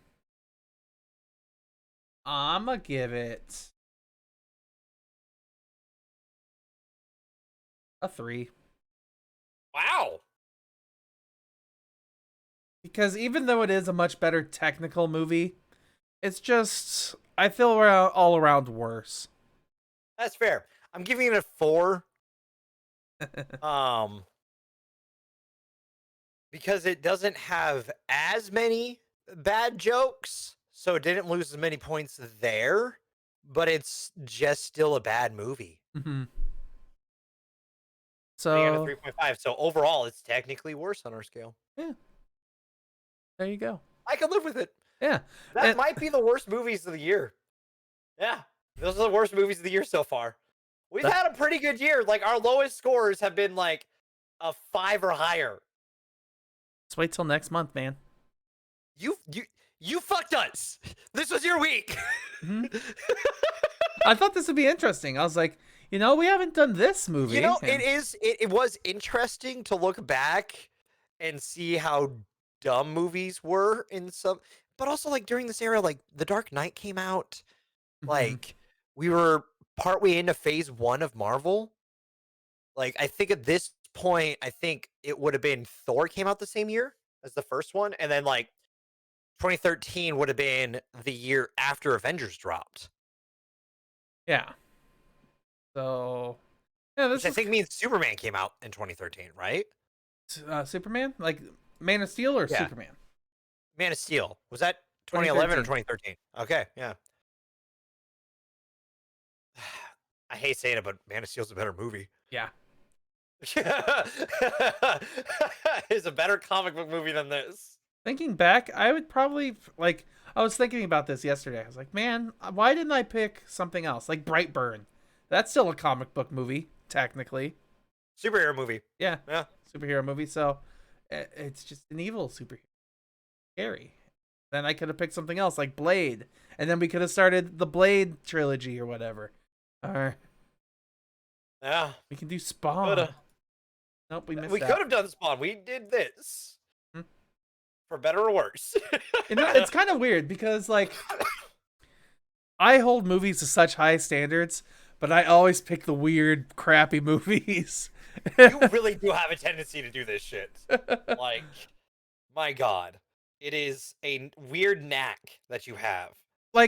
I'ma give it a 3. Wow. Because even though it is a much better technical movie, it's just I feel all around worse. That's fair. I'm giving it a 4. Because it doesn't have as many bad jokes, so it didn't lose as many points there, but it's just still a bad movie. Mm-hmm. So we have a So 3.5. So overall, it's technically worse on our scale. yeah, there you go. I can live with it. Yeah, That might be the worst movies of the year. Yeah, those are the worst movies of the year so far. We've had a pretty good year. Like our lowest scores have been like a 5 or higher. Let's wait till next month, man. You fucked us. This was your week. Mm-hmm. I thought this would be interesting. I was like, we haven't done this movie. It was interesting to look back and see how dumb movies were in some, but also like during this era, like The Dark Knight came out. Mm-hmm. Like we were partway into phase 1 of Marvel. Like I think at this point, I think it would have been Thor came out the same year as the first one, and then like 2013 would have been the year after Avengers dropped. Yeah. So, yeah, which I think means Superman came out in 2013, right? Superman, like Man of Steel or Superman? Man of Steel. Was that 2011 or 2013? Okay, yeah. I hate saying it, but Man of Steel's a better movie. Yeah. It's a better comic book movie than this. Thinking back, I would probably I was thinking about this yesterday. I was like, man, why didn't I pick something else? Like Brightburn. That's still a comic book movie, technically. Superhero movie. Yeah. Superhero movie. So it's just an evil superhero. Scary. Then I could have picked something else like Blade. And then we could have started the Blade trilogy or whatever. Or yeah. We can do Spawn. Coulda. Nope, we missed We that. could have done Spawn. We did this. For better or worse. It's kind of weird because like I hold movies to such high standards, but I always pick the weird, crappy movies. You really do have a tendency to do this shit. Like, my God. It is a weird knack that you have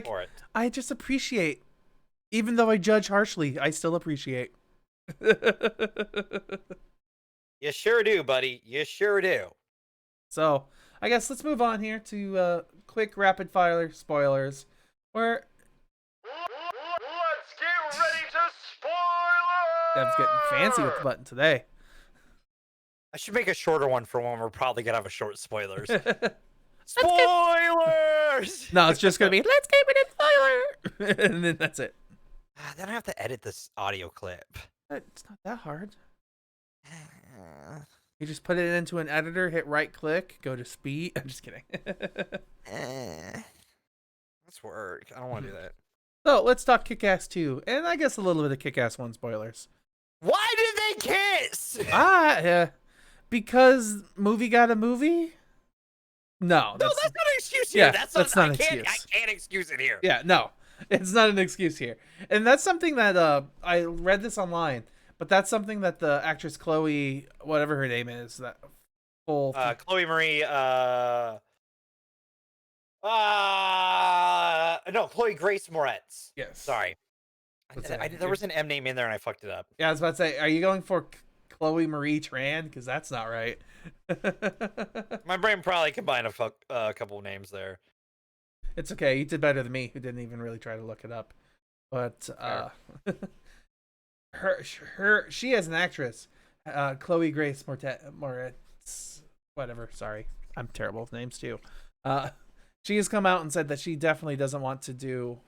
for it. I just appreciate. Even though I judge harshly, I still appreciate. You sure do, buddy. You sure do. So, I guess let's move on here to quick rapid fire spoilers. Let's get ready to spoil. Dev's getting fancy with the button today. I should make a shorter one for when we're probably gonna have a short spoilers. Spoilers! No, it's just gonna be let's keep it in spoiler, and then that's it. Then I have to edit this audio clip. It's not that hard. You just put it into an editor, hit right click, go to speed. I'm just kidding. Let's work. I don't want to do that. So let's talk Kick-Ass 2, and I guess a little bit of Kick-Ass 1 spoilers. Why did they kiss? Because movie got a movie. No, No, that's that's not an excuse here. yeah, That's that's not, not an I excuse. can't excuse it here. Yeah, no, it's not an excuse here, and that's something that I read this online, but that's something that the actress Chloe, whatever her name is, that full Chloe Marie. No, Chloe Grace Moretz. yes, Sorry, let's say there was an M name in there and I fucked it up. yeah, I was about to say, are you going for Chloe Marie Tran? Because that's not right. My brain probably combined a couple names there. It's okay. You did better than me, who didn't even really try to look it up. But she as an actress, Chloe Grace Moretz, whatever. Sorry, I'm terrible with names too. She has come out and said that she definitely doesn't want to do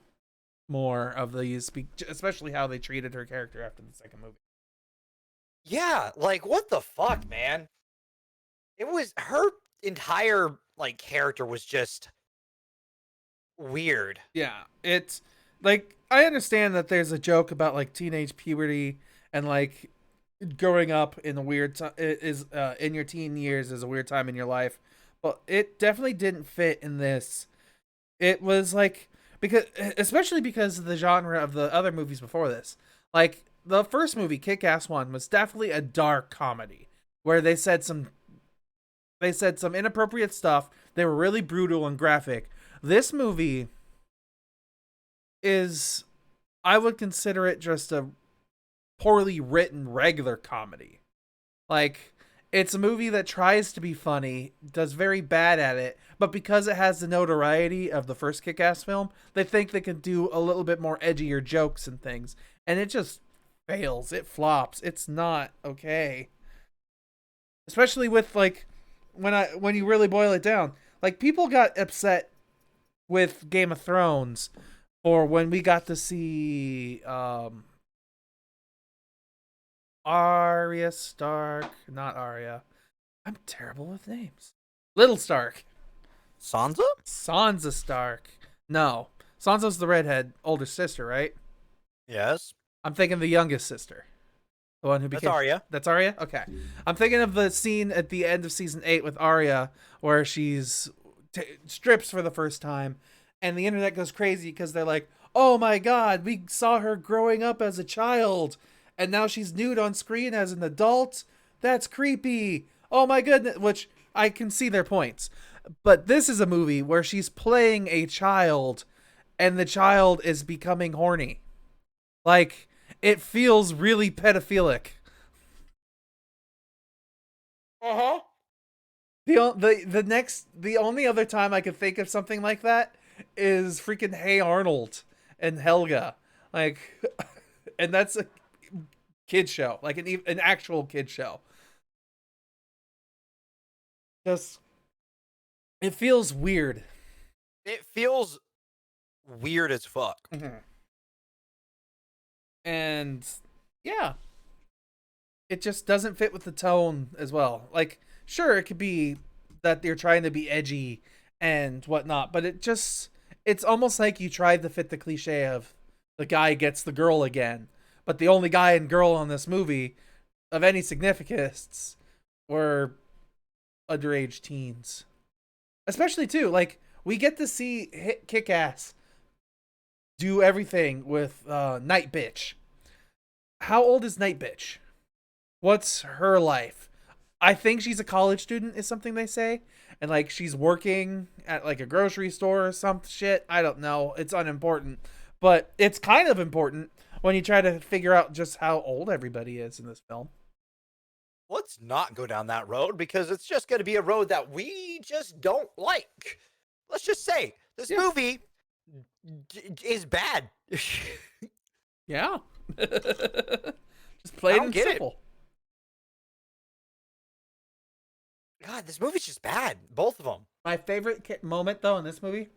more of these, especially how they treated her character after the second movie. Yeah, like what the fuck, man? It was her entire like character was just weird. Yeah, it's like I understand that there's a joke about like teenage puberty and like growing up in a weird is in your teen years is a weird time in your life, but it definitely didn't fit in this. It was like because especially because of the genre of the other movies before this. Like the first movie, Kick-Ass 1, was definitely a dark comedy where they said some inappropriate stuff. They were really brutal and graphic. This movie is, I would consider it just a poorly written regular comedy. Like, it's a movie that tries to be funny, does very bad at it, but because it has the notoriety of the first Kick-Ass film, they think they can do a little bit more edgier jokes and things, and it just fails. It flops. It's not okay. Especially with like when you really boil it down, like people got upset with Game of Thrones or when we got to see Arya Stark, not Arya. I'm terrible with names. Little Stark. Sansa? Sansa Stark. No. Sansa's the redhead older sister, right? Yes. I'm thinking the youngest sister. The one who That's became Arya. That's Arya? Okay. I'm thinking of the scene at the end of season 8 with Arya where she's strips for the first time and the internet goes crazy because they're like, "Oh my god, we saw her growing up as a child and now she's nude on screen as an adult. That's creepy. Oh my goodness," which I can see their points. But this is a movie where she's playing a child and the child is becoming horny. Like, it feels really pedophilic. Uh-huh. The only other time I could think of something like that is freaking Hey Arnold and Helga. Like, and that's a kid show, like an actual kid show. Just it feels weird. It feels weird as fuck. Mm-hmm. And yeah, it just doesn't fit with the tone as well. Like, sure, it could be that they're trying to be edgy and whatnot, but it's almost like you tried to fit the cliche of the guy gets the girl again, but the only guy and girl on this movie of any significance were underage teens. Especially too, like we get to see Kick-Ass do everything with Night Bitch. How old is Night Bitch? What's her life? I think she's a college student is something they say. And like she's working at like a grocery store or some shit. I don't know. It's unimportant. But it's kind of important when you try to figure out just how old everybody is in this film. Let's not go down that road because it's just going to be a road that we just don't like. Let's just say this movie is bad. Yeah. Just plain and simple. God, this movie's just bad. Both of them. My favorite moment though in this movie,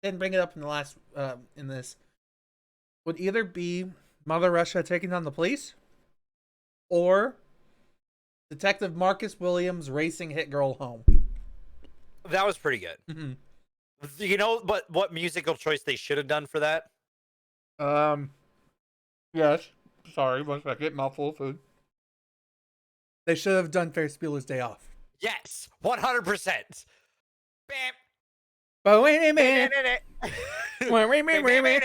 didn't bring it up in the last in this, would either be Mother Russia taking on the police or Detective Marcus Williams racing Hit Girl home. That was pretty good. Mm-hmm. You know what musical choice they should have done for that? Yes. Sorry, 1 second. Mouthful of food. They should have done Ferris Bueller's Day Off. Yes, 100%. Bam. But wait a minute. Wait a minute.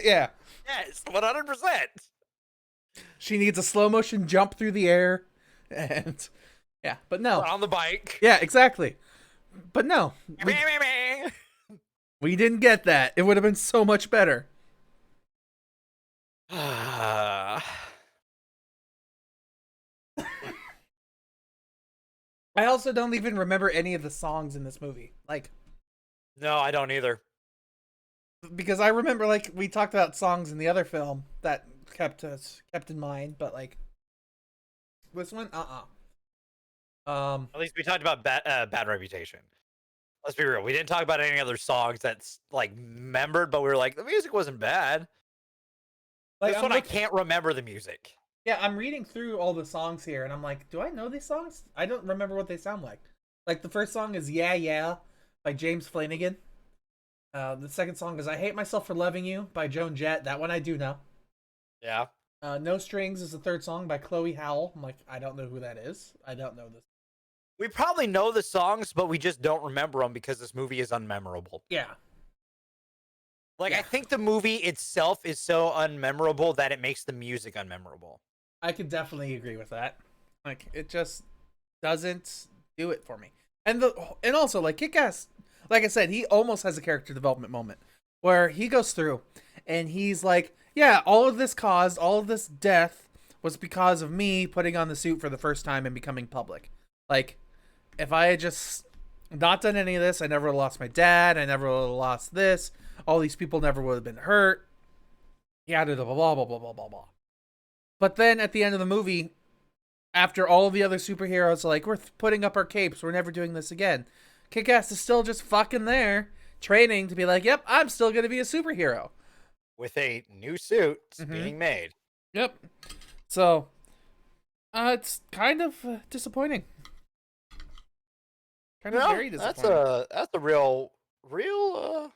Yeah. Yes, 100%. She needs a slow motion jump through the air. And yeah, but no. On the bike. Yeah, exactly. But no. We didn't get that. It would have been so much better. I also don't even remember any of the songs in this movie. Like, no, I don't either. because I remember, like, we talked about songs in the other film that kept in mind, but like this one, At least we talked about Bad Reputation. Let's be real. We didn't talk about any other songs that's like remembered, but we were like, the music wasn't bad. like This one, I can't remember the music. Yeah, I'm reading through all the songs here, and I'm like, do I know these songs? I don't remember what they sound like. Like, the first song is Yeah Yeah by James Flanagan. The second song is I Hate Myself for Loving You by Joan Jett. That one I do know. Yeah. No Strings is the third song by Chloe Howell. I'm like, I don't know who that is. I don't know this. We probably know the songs, but we just don't remember them because this movie is unmemorable. Yeah. Like, Yeah. I think the movie itself is so unmemorable that it makes the music unmemorable. I could definitely agree with that. Like, it just doesn't do it for me. And also, like, Kick-Ass, like I said, he almost has a character development moment where he goes through and he's like, yeah, all of this death was because of me putting on the suit for the first time and becoming public. Like, if I had just not done any of this, I never would have lost my dad. I never would have lost this. All these people never would have been hurt. Yeah, blah, blah, blah, blah, blah, blah, blah. But then at the end of the movie, after all of the other superheroes are like, we're putting up our capes, we're never doing this again, Kick-Ass is still just fucking there, training to be like, yep, I'm still going to be a superhero. With a new suit being made. Yep. So, it's kind of disappointing. Kind of very disappointing. That's a real way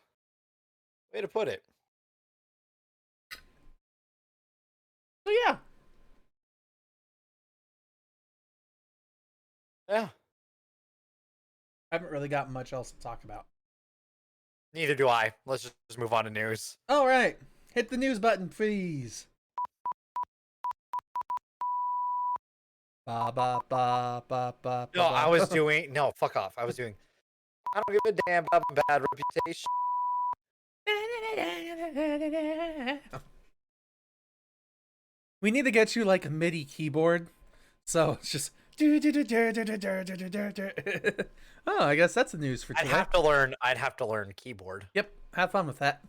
to put it. So, yeah. Yeah. I haven't really got much else to talk about. Neither do I. Let's just move on to news. All right. Hit the news button, please. Ba ba ba ba ba. No, I was doing. No, fuck off. I was doing. I don't give a damn about Bad Reputation. We need to get you like a MIDI keyboard, so it's just. Oh, I guess that's the news for today. I'd have to learn keyboard. Yep, have fun with that.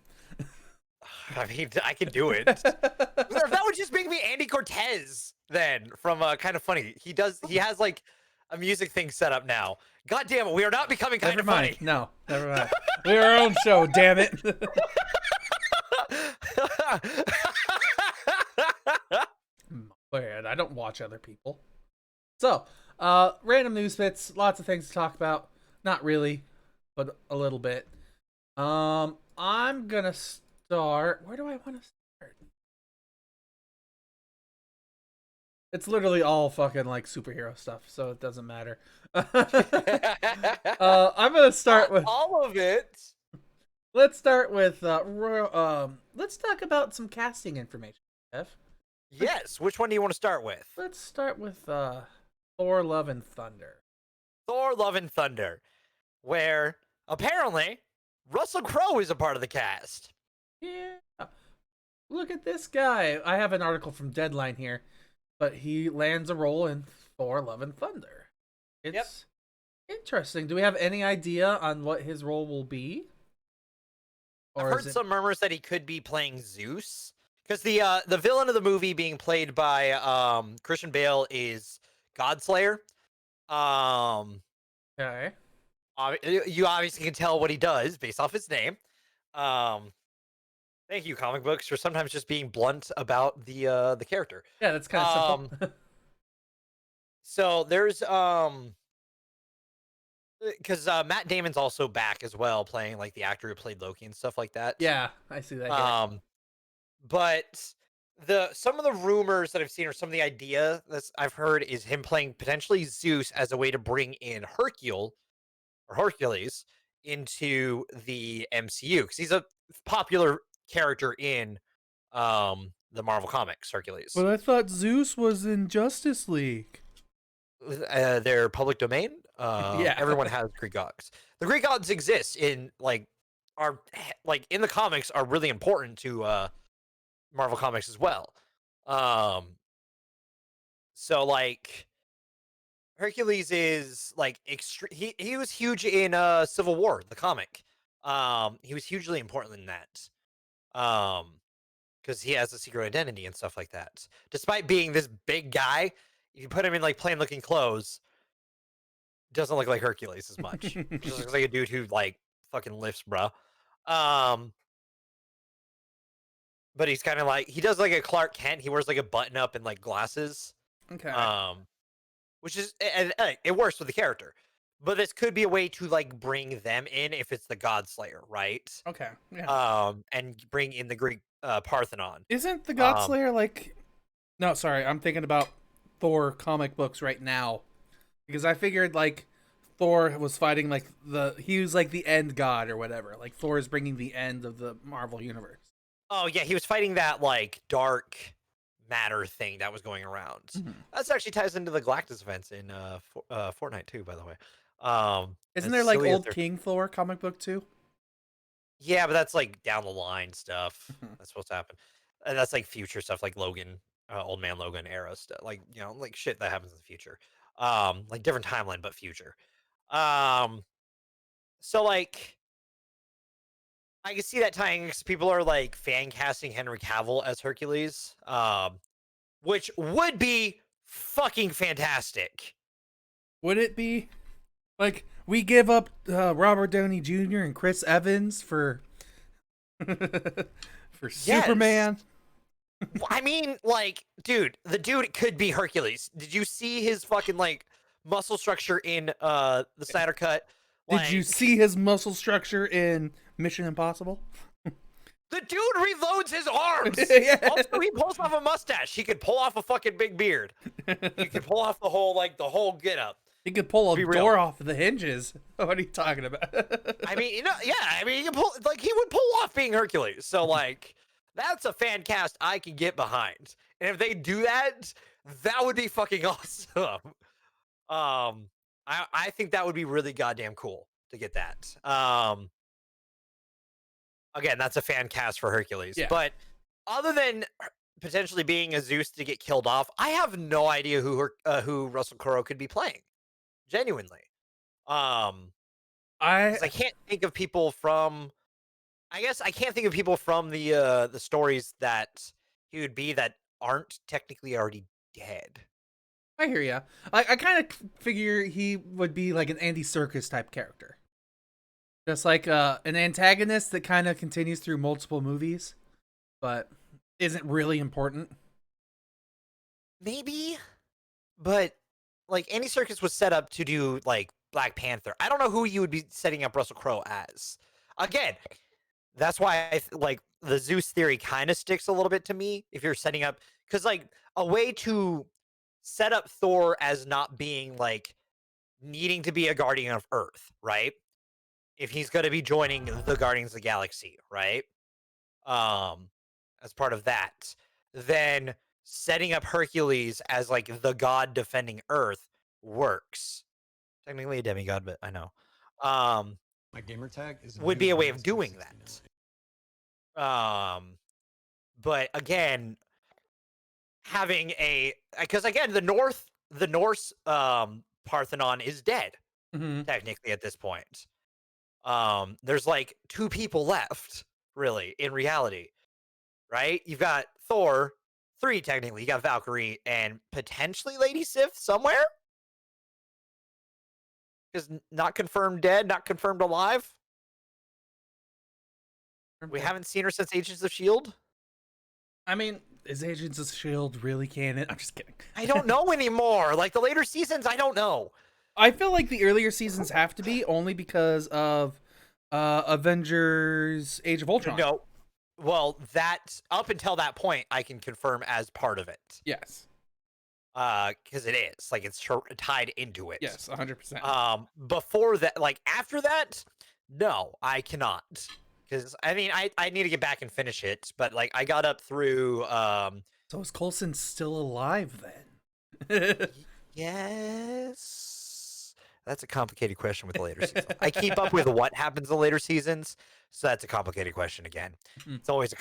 I mean, I can do it. That would just make me Andy Cortez then from Kind of Funny. He has like a music thing set up now. God damn it, we are not becoming Kind of Funny. No, never mind. We're our own show, damn it. Weird. I don't watch other people. So, random news bits, lots of things to talk about. Not really, but a little bit. I'm gonna start. Where do I want to start? It's literally all fucking like superhero stuff, so it doesn't matter. I'm gonna start with all of it. Let's start with let's talk about some casting information, Jeff. Yes, which one do you want to start with? Let's start with Thor: Love and Thunder. Thor: Love and Thunder, where apparently Russell Crowe is a part of the cast. Yeah. Look at this guy. I have an article from Deadline here, but he lands a role in Thor: Love and Thunder. It's interesting. Do we have any idea on what his role will be? I've heard some murmurs that he could be playing Zeus, because the villain of the movie being played by Christian Bale is Godslayer. Okay. You obviously can tell what he does based off his name. Thank you, comic books, for sometimes just being blunt about the character. Yeah, that's kind of simple. So there's because Matt Damon's also back as well, playing like the actor who played Loki and stuff like that. Yeah, I see that. But some of the rumors that I've seen, or some of the idea that I've heard, is him playing potentially Zeus as a way to bring in Hercules into the MCU, because he's a popular character in the Marvel Comics. Hercules, But I thought Zeus was in Justice League. they're public domain. Yeah. Everyone has Greek gods. The Greek gods exist in are in the comics, are really important to Marvel Comics as well. So Hercules is he was huge in Civil War, the comic. He was hugely important in that. Because he has a secret identity and stuff like that. Despite being this big guy, if you put him in plain looking clothes, doesn't look like Hercules as much. Just looks like a dude who fucking lifts, bro. But he's kind of he does a Clark Kent. He wears a button up and glasses. Okay. Which is it works with the character. But this could be a way to bring them in if it's the God Slayer, right? Okay. Yeah. And bring in the Greek Parthenon. Isn't the God Slayer No, sorry, I'm thinking about Thor comic books right now, because I figured Thor was fighting he was the end god or whatever. Thor is bringing the end of the Marvel universe. Oh yeah, he was fighting that dark matter thing that was going around. Mm-hmm. That's actually ties into the Galactus events in Fortnite too, by the way. Isn't there old King Thor comic book too? Yeah, but that's down the line stuff. That's supposed to happen, and that's future stuff, Logan, Old Man Logan era stuff, shit that happens in the future. Different timeline but future. So I can see that tying, because people are fan casting Henry Cavill as Hercules, which would be fucking fantastic. Would it be? We give up Robert Downey Jr. and Chris Evans for Superman. I mean, dude, the dude could be Hercules. Did you see his fucking muscle structure in the Snyder Cut? Did you see his muscle structure in Mission Impossible? The dude reloads his arms. Yeah. Also, he pulls off a mustache. He could pull off a fucking big beard. He could pull off the whole get up. He could pull a door off the hinges. What are you talking about? I mean, he can pull he would pull off being Hercules. So that's a fan cast I can get behind. And if they do that, that would be fucking awesome. I think that would be really goddamn cool to get that. Again, that's a fan cast for Hercules. Yeah. But other than potentially being a Zeus to get killed off, I have no idea who Russell Crowe could be playing. Genuinely. I can't think of people from. I guess I can't think of people from the stories that he would be that aren't technically already dead. I hear ya. I kind of figure he would be an Andy Serkis type character. Just an antagonist that kind of continues through multiple movies, but isn't really important. Maybe, but Andy Serkis was set up to do Black Panther. I don't know who you would be setting up Russell Crowe as. Again, that's why the Zeus theory kind of sticks a little bit to me. If you're setting up, because a way to set up Thor as not being needing to be a guardian of Earth, right? If he's going to be joining the Guardians of the Galaxy, right? As part of that, then setting up Hercules as the god defending Earth works. Technically a demigod, but I know. My gamer tag is would be a way of doing that. But again, having because again, the Norse Parthenon is dead, technically at this point. There's 2 people left, really, in reality, right? You've got Thor, 3 technically. You got Valkyrie and potentially Lady Sif somewhere, because not confirmed dead, not confirmed alive. We haven't seen her since Agents of S.H.I.E.L.D. I mean, is Agents of S.H.I.E.L.D. really canon? I'm just kidding. I don't know anymore. The later seasons, I don't know. I feel the earlier seasons have to be, only because of Avengers Age of Ultron. No. Well, that up until that point, I can confirm as part of it. Yes. Because it is like it's tied into it. Yes, 100%. Before that, like after that, no, I cannot. Because I mean, I need to get back and finish it, but like I got up through. So is Coulson still alive then? Yes, that's a complicated question with the later seasons. I keep up with what happens in the later seasons, so that's a complicated question again. Mhm. It's always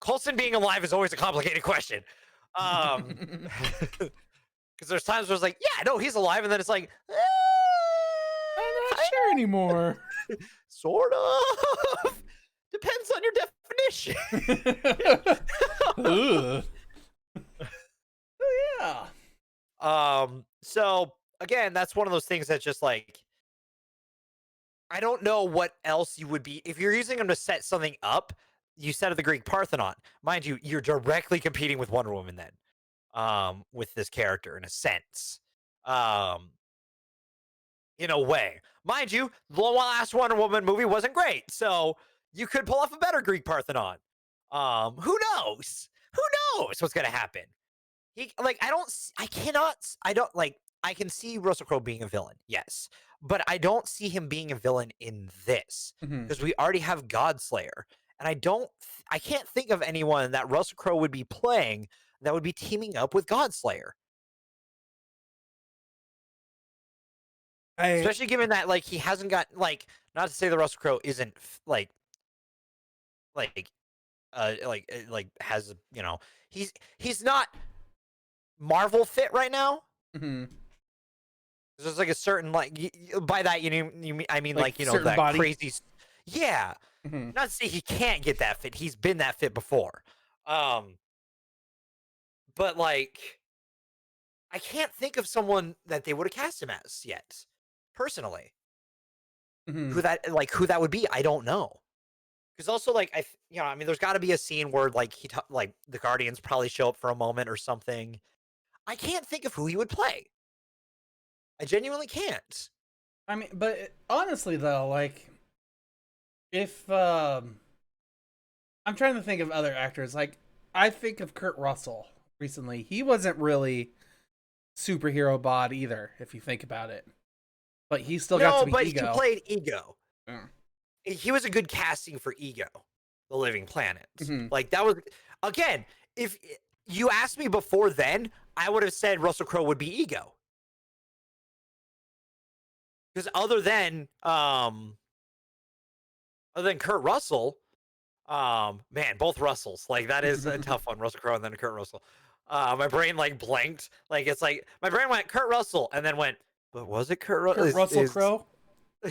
Coulson being alive is always a complicated question. Because there's times where it's like, yeah, no, he's alive, and then it's like, I'm not sure anymore. sort of. Depends on your definition. Ugh. Oh, yeah. So again, that's one of those things that's just like, I don't know what else you would be if you're using them to set something up. You set up the Greek Parthenon, mind you. You're directly competing with Wonder Woman then, with this character in a sense, in a way. Mind you, the last Wonder Woman movie wasn't great, so you could pull off a better Greek Parthenon. Who knows? Who knows what's gonna happen? I can see Russell Crowe being a villain, yes, but I don't see him being a villain in this Mhm. because we already have Godslayer, and I can't think of anyone that Russell Crowe would be playing that would be teaming up with Godslayer, especially given that like he hasn't got like, not to say that Russell Crowe isn't like has, he's not Marvel fit right now. Mhm. There's like a certain by that I mean Like certain that body? crazy, yeah. Mhm. Not to say he can't get that fit. He's been that fit before. But like I can't think of someone that they would have cast him as yet, personally. Mhm. Who that would be, I don't know. Because also like I mean, there's got to be a scene where like like the Guardians probably show up for a moment or something. I can't think of who he would play. I genuinely can't. I mean, but honestly though, like, if I'm trying to think of other actors. Like, I think of Kurt Russell recently. He wasn't really superhero bod either, if you think about it. But he still got to be but Ego. he played Ego. Yeah. He was a good casting for Ego, the Living Planet. Mhm. Like that was, again, if you asked me before then, I would have said Russell Crowe would be Ego. Because other than Kurt Russell, man, both Russells, like that is a tough one. Russell Crowe and then Kurt Russell. My brain like blanked. Like it's like my brain went Kurt Russell and then went, but was it Kurt Russell? Kurt Russell Crowe?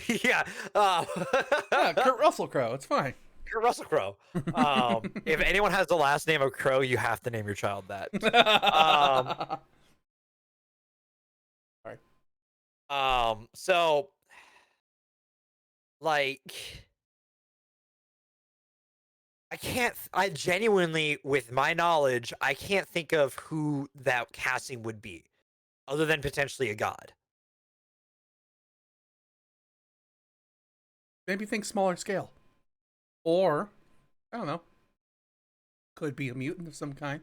Yeah. Yeah, Kurt Russell Crowe. It's fine. Kurt Russell Crowe. If anyone has the last name of Crowe, you have to name your child that. Sorry. So like I genuinely, with my knowledge, I can't think of who that casting would be other than potentially a god. Maybe think smaller scale. Or, I don't know. Could be a mutant of some kind.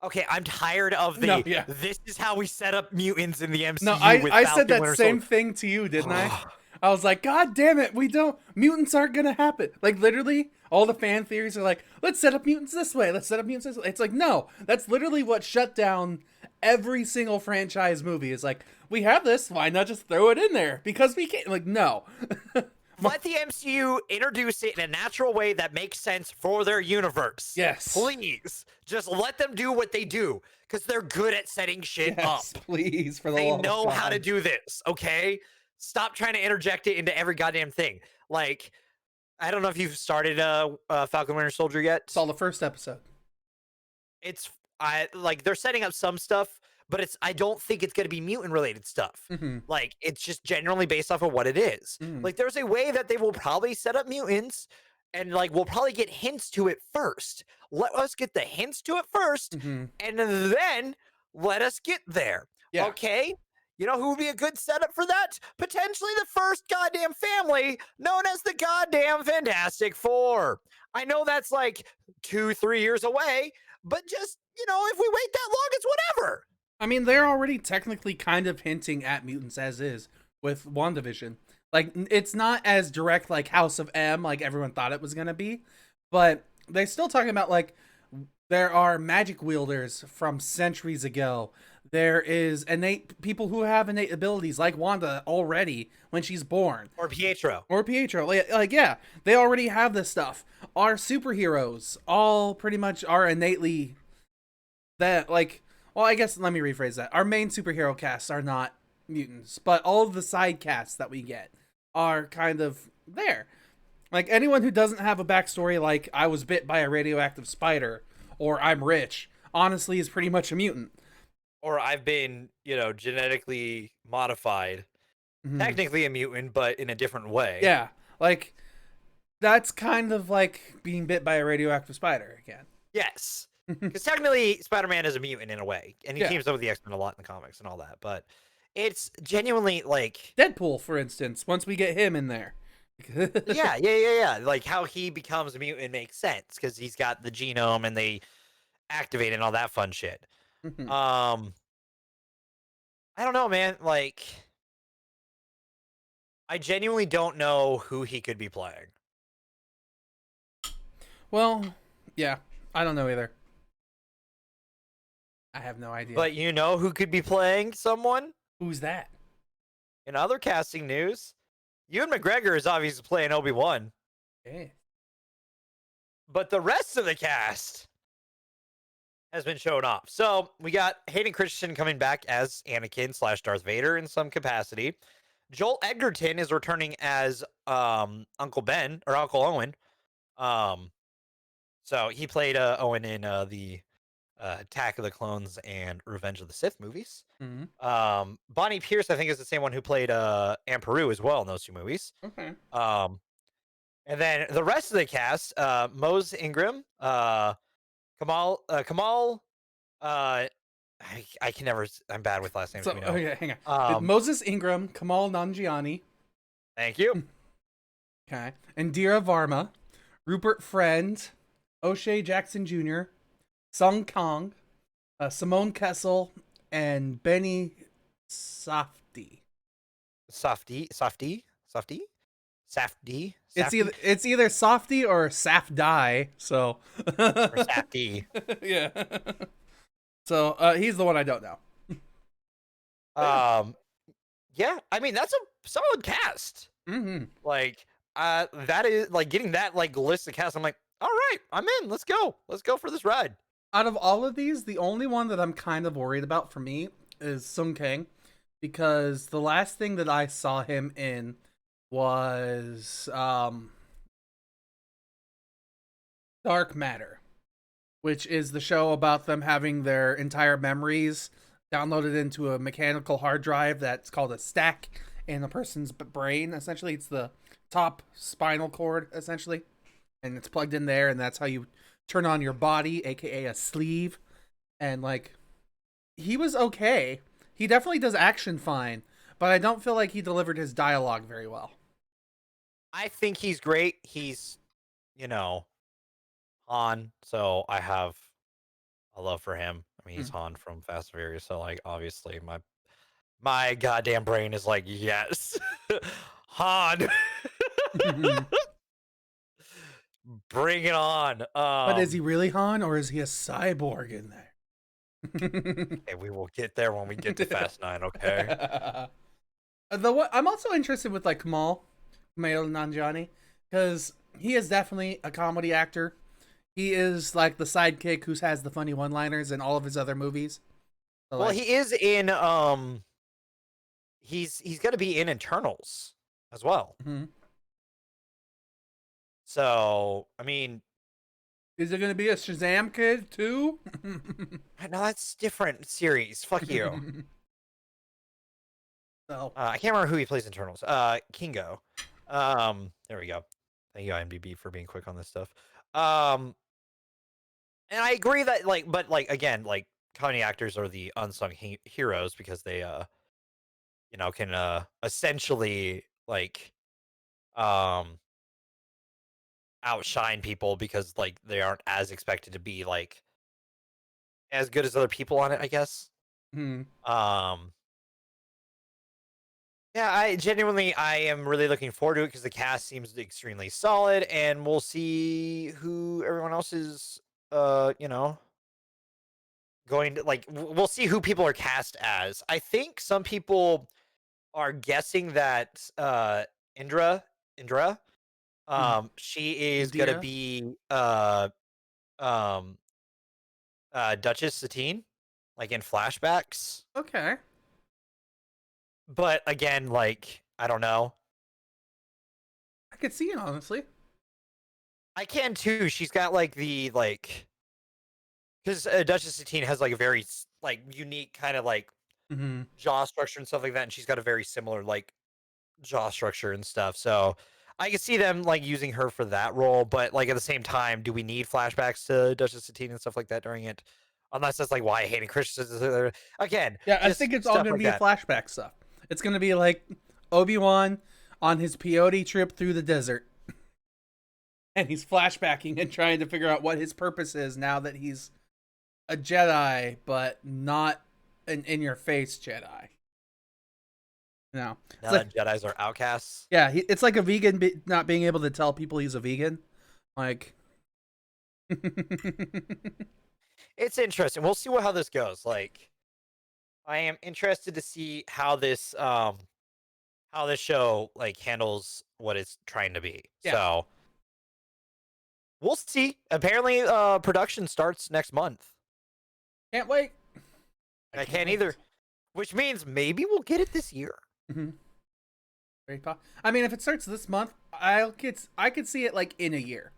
Okay, I'm tired of the. No, yeah. This is how we set up mutants in the MCU. No, with I said Falcon that Winter same Soldier. thing to you, didn't I? I was like, God damn it, mutants aren't gonna happen. Like, literally, all the fan theories are like, let's set up mutants this way, let's set up mutants this way. It's like, no, that's literally what shut down every single franchise movie. Is like, we have this, why not just throw it in there? Because we can't, like, no. Let the MCU introduce it in a natural way that makes sense for their universe. Yes. Please. Just let them do what they do. Because they're good at setting shit Yes, up. please, for the They love of know how to God. do this, okay? Stop trying to interject it into every goddamn thing. Like, I don't know if you've started Falcon Winter Soldier yet. Saw the first episode. They're setting up some stuff, but I don't think it's going to be mutant related stuff. Mm-hmm. Like, it's just generally based off of what it is. Mm. Like, there's a way that they will probably set up mutants, and like we'll probably get hints to it first. Let us get the hints to it first, Mm-hmm. and then let us get there. Yeah. Okay? You know who would be a good setup for that? Potentially the first goddamn family known as the goddamn Fantastic Four. I know that's like 2-3 years away, but just, if we wait that long, it's whatever. I mean, they're already technically kind of hinting at mutants as is with WandaVision. Like, it's not as direct like House of M, like everyone thought it was gonna be, but they're still talking about like there are magic wielders from centuries ago. There is innate people who have innate abilities, like Wanda already when she's born, Or Pietro. or Pietro. Like yeah, they already have this stuff. Our superheroes all pretty much are innately that like. Well, I guess let me rephrase that. Our main superhero casts are not mutants, but all of the side casts that we get are kind of there. Like anyone who doesn't have a backstory, like I was bit by a radioactive spider or I'm rich, honestly, is pretty much a mutant. Or I've been, genetically modified. Mhm. Technically a mutant, but in a different way. Yeah, like that's kind of like being bit by a radioactive spider again. Yes. Because technically, Spider-Man is a mutant in a way, and he Yeah. teams up with the X-Men a lot in the comics and all that. But it's genuinely like, Deadpool, for instance, once we get him in there. yeah. Like how he becomes a mutant makes sense because he's got the genome and they activate it and all that fun shit. Mhm. I don't know, man. Like, I genuinely don't know who he could be playing. Well, yeah, I don't know either. I have no idea. But you know who could be playing someone? Who's that? In other casting news, Ewan McGregor is obviously playing Obi-Wan. Hey. But the rest of the cast has been shown off. So we got Hayden Christensen coming back as Anakin / Darth Vader in some capacity. Joel Edgerton is returning as Uncle Ben or Uncle Owen. So he played Owen in the Attack of the Clones and Revenge of the Sith movies. Mm-hmm. Bonnie Pierce, I think, is the same one who played Aunt Peru as well in those two movies. Okay. And then the rest of the cast, Mose Ingram, Kamal, I can never. I'm bad with last names. So, We know. okay, hang on. Moses Ingram, Kamal Nanjiani. Thank you. Okay. Indira Varma, Rupert Friend, O'Shea Jackson Jr., Sung Kang, Simone Kessel, and Benny Safdie. Safdie. It's either Softy or Safdie. So or Safdie. yeah. So he's the one I don't know. Yeah. I mean, that's a solid cast. Mm-hmm. Like, that is like getting that like list of cast. I'm like, all right, I'm in. Let's go for this ride. Out of all of these, the only one that I'm kind of worried about for me is Sung Kang, because the last thing that I saw him in was Dark Matter, which is the show about them having their entire memories downloaded into a mechanical hard drive that's called a stack in a person's brain. Essentially, it's the top spinal cord, essentially, and it's plugged in there, and that's how you turn on your body, aka a sleeve. And like, he was okay. He definitely does action fine, but I don't feel like he delivered his dialogue very well. I think he's great. He's, Han, so I have a love for him. I mean, he's Han from Fast and Furious, so like obviously my goddamn brain is like, yes, Han. Bring it on. But is he really Han, or is he a cyborg in there? Hey, we will get there when we get to Fast 9, okay? I'm also interested with like Kumail Nanjiani, because he is definitely a comedy actor. He is like the sidekick who has the funny one-liners in all of his other movies. So, Well, like, he is in he's going to be in Eternals as well. mhm. So, I mean, Is it going to be a Shazam kid too? no, that's different series. Fuck you. So I can't remember who he plays in Eternals. Kingo. There we go. Thank you, IMDb, for being quick on this stuff. And I agree that, like, but like again, like comedy actors are the unsung heroes because they can essentially like um outshine people because like they aren't as expected to be like as good as other people on it, I guess. Hmm. Um yeah, I am really looking forward to it because the cast seems extremely solid, and we'll see who everyone else is going to like we'll see who people are cast as. I think some people are guessing that Indra Indra she is gonna India. be um Duchess Satine, like in flashbacks. Okay. But again, like I don't know. I could see it, honestly. I can too. She's got like the like because Duchess Satine has like a very like unique kind of like Hmm. jaw structure and stuff like that, and she's got a very similar like jaw structure and stuff. So I can see them like using her for that role, but like at the same time, do we need flashbacks to Duchess Satine and stuff like that during it? Unless that's like why Hayden Christensen again, Yeah, I just think it's all stuff going to like be a that. flashback stuff. It's going to be like Obi-Wan on his peyote trip through the desert. And he's flashbacking and trying to figure out what his purpose is now that he's a Jedi, but not an in-your-face Jedi. No. It's Now like, that Jedi's are outcasts. yeah, it's like a vegan not being able to tell people he's a vegan. Like, It's interesting. We'll see how this goes. Like, I am interested to see how this show like handles what it's trying to be. Yeah. So we'll see. Apparently, production starts next month. can't wait. I can't either. Which means maybe we'll get it this year. Mm-hmm. I mean, if it starts this month, I could see it like in a year,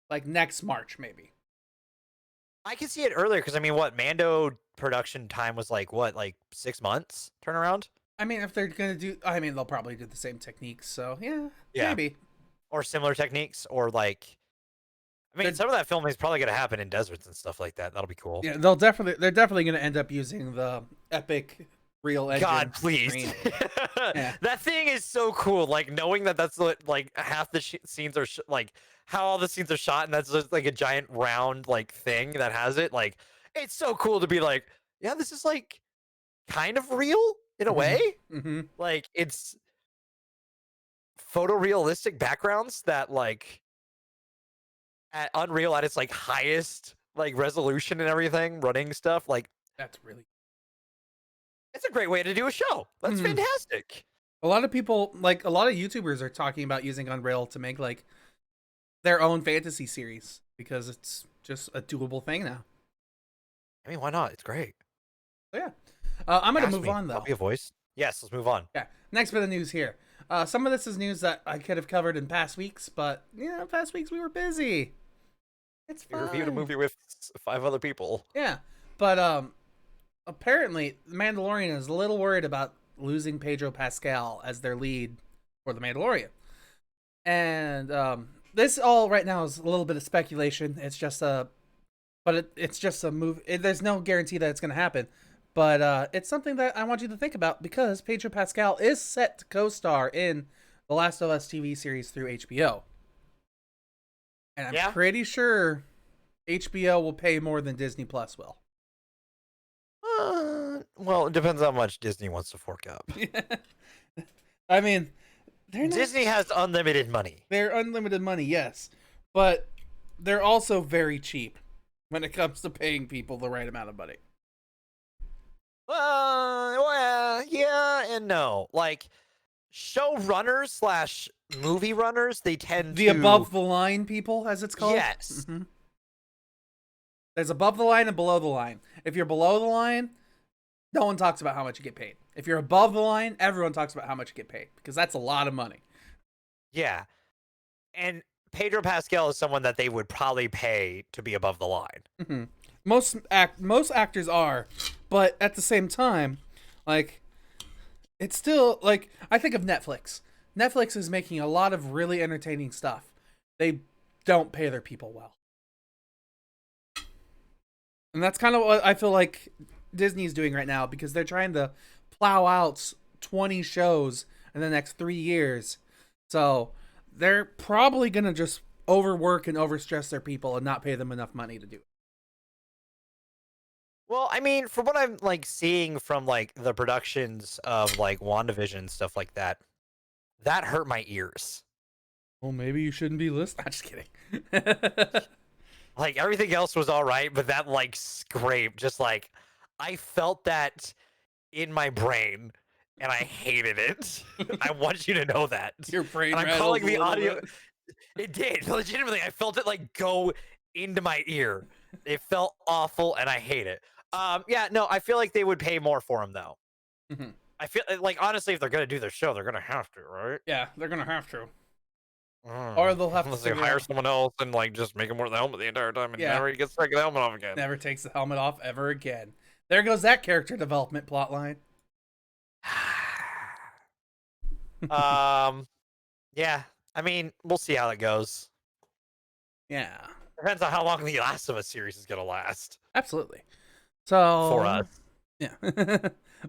like next March maybe. I can see it earlier because I mean, what Mando production time was like? What, like 6 months turnaround? I mean, if they're gonna do, I mean, they'll probably do the same techniques. So yeah, Yeah, maybe. or similar techniques, or like, I mean, They're- some of that filming is probably going to happen in deserts and stuff like that. That'll be cool. Yeah, they're definitely gonna end up using the epic real engine. God, please. screen. Yeah. That thing is so cool. Like knowing that that's what like half the scenes are like how all the scenes are shot, and that's just like a giant round like thing that has it. Like it's so cool to be like, yeah, this is like kind of real in a way. Mm-hmm. Like it's photorealistic backgrounds that like at Unreal at its like highest like resolution and everything, running stuff like That's really. it's a great way to do a show. That's Mhm. fantastic. A lot of people, like a lot of YouTubers, are talking about using Unreal to make like their own fantasy series because it's just a doable thing now. I mean, why not? It's great. So yeah, I'm gonna Ask move me. on though. I'll be a voice. Yes, let's move on. Yeah, next bit of news here. Some of this is news that I could have covered in past weeks, but yeah, past weeks we were busy. It's We fine. reviewed a movie with 5 other people. Yeah, but apparently, The Mandalorian is a little worried about losing Pedro Pascal as their lead for The Mandalorian. And this all right now is a little bit of speculation. It's just it's just a move. There's no guarantee that it's going to happen. But it's something that I want you to think about because Pedro Pascal is set to co-star in The Last of Us TV series through HBO. And I'm Yeah? pretty sure HBO will pay more than Disney Plus will. Well, it depends how much Disney wants to fork up. I mean, they're not, Disney has unlimited money. they're unlimited money, yes, but they're also very cheap when it comes to paying people the right amount of money. Well, yeah and no. Like showrunners slash movie runners, they tend The to above the line people, as it's called. Yes. Mhm. There's above the line and below the line. If you're below the line, no one talks about how much you get paid. If you're above the line, everyone talks about how much you get paid because that's a lot of money. Yeah. And Pedro Pascal is someone that they would probably pay to be above the line. Mm-hmm. Most actors are, but at the same time, like it's still like I think of Netflix. Netflix is making a lot of really entertaining stuff. They don't pay their people well. And that's kind of what I feel like Disney's doing right now because they're trying to plow out 20 shows in the next 3 years. So they're probably going to just overwork and overstress their people and not pay them enough money to do it. Well, I mean, from what I'm like seeing from like the productions of like WandaVision and stuff like that, that hurt my ears. Well, maybe you shouldn't be listening. I'm just kidding. Like everything else was all right, but that like scrape, just like I felt that in my brain, and I hated it. I want you to know that. Your brain And I'm rattles calling a the little audio. bit. It did legitimately. I felt it like go into my ear. It felt awful, and I hate it. Yeah, no, I feel like they would pay more for him though. Mhm. I feel like honestly, if they're gonna do their show, they're gonna have to, right? Yeah, they're going to have to. Mm. Or they'll have to Unless they figure hire out- someone else and like just make him wear the helmet the entire time and Yeah. never gets to take the helmet off again. Never takes the helmet off ever again. There goes that character development plotline. Yeah. I mean, we'll see how it goes. Yeah, Depends on how long the Last of Us series is gonna last absolutely. So for us. yeah,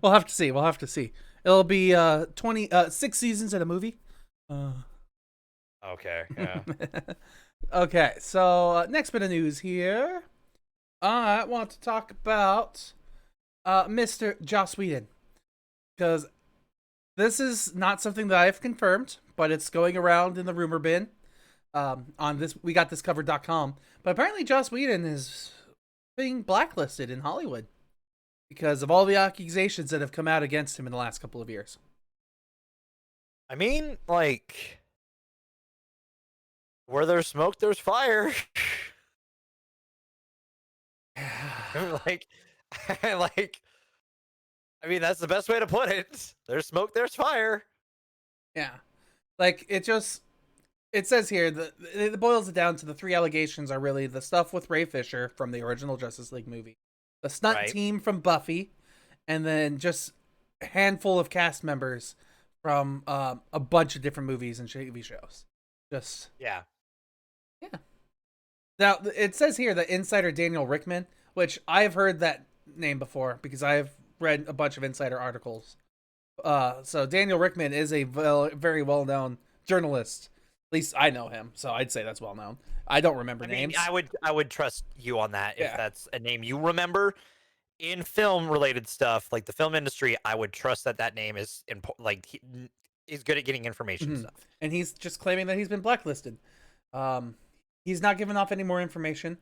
we'll have to see. We'll have to see. It'll be 6 seasons in a movie. Okay. Yeah. Okay, so next bit of news here. I want to talk about Mr. Joss Whedon, because this is not something that I've confirmed, but it's going around in the rumor bin on this WeGotThisCovered.com. But apparently Joss Whedon is being blacklisted in Hollywood because of all the accusations that have come out against him in the last couple of years. I mean, like, where there's smoke, there's fire. like, like, I mean, that's the best way to put it. There's smoke, there's fire. Yeah. Like, it says here that it boils it down to the 3 allegations are really the stuff with Ray Fisher from the original Justice League movie, the stunt Right. team from Buffy, and then just a handful of cast members from a bunch of different movies and TV shows. Just Yeah. now, it says here that insider Daniel Rickman, which I've heard that name before because I've read a bunch of insider articles. So Daniel Rickman is a very well-known journalist. At least I know him, so I'd say that's well-known. I don't remember I mean, names. I would trust you on that Yeah. if that's a name you remember. In film related stuff, like the film industry, I would trust that name is is good at getting information Mhm. stuff. And he's just claiming that he's been blacklisted. He's not giving off any more information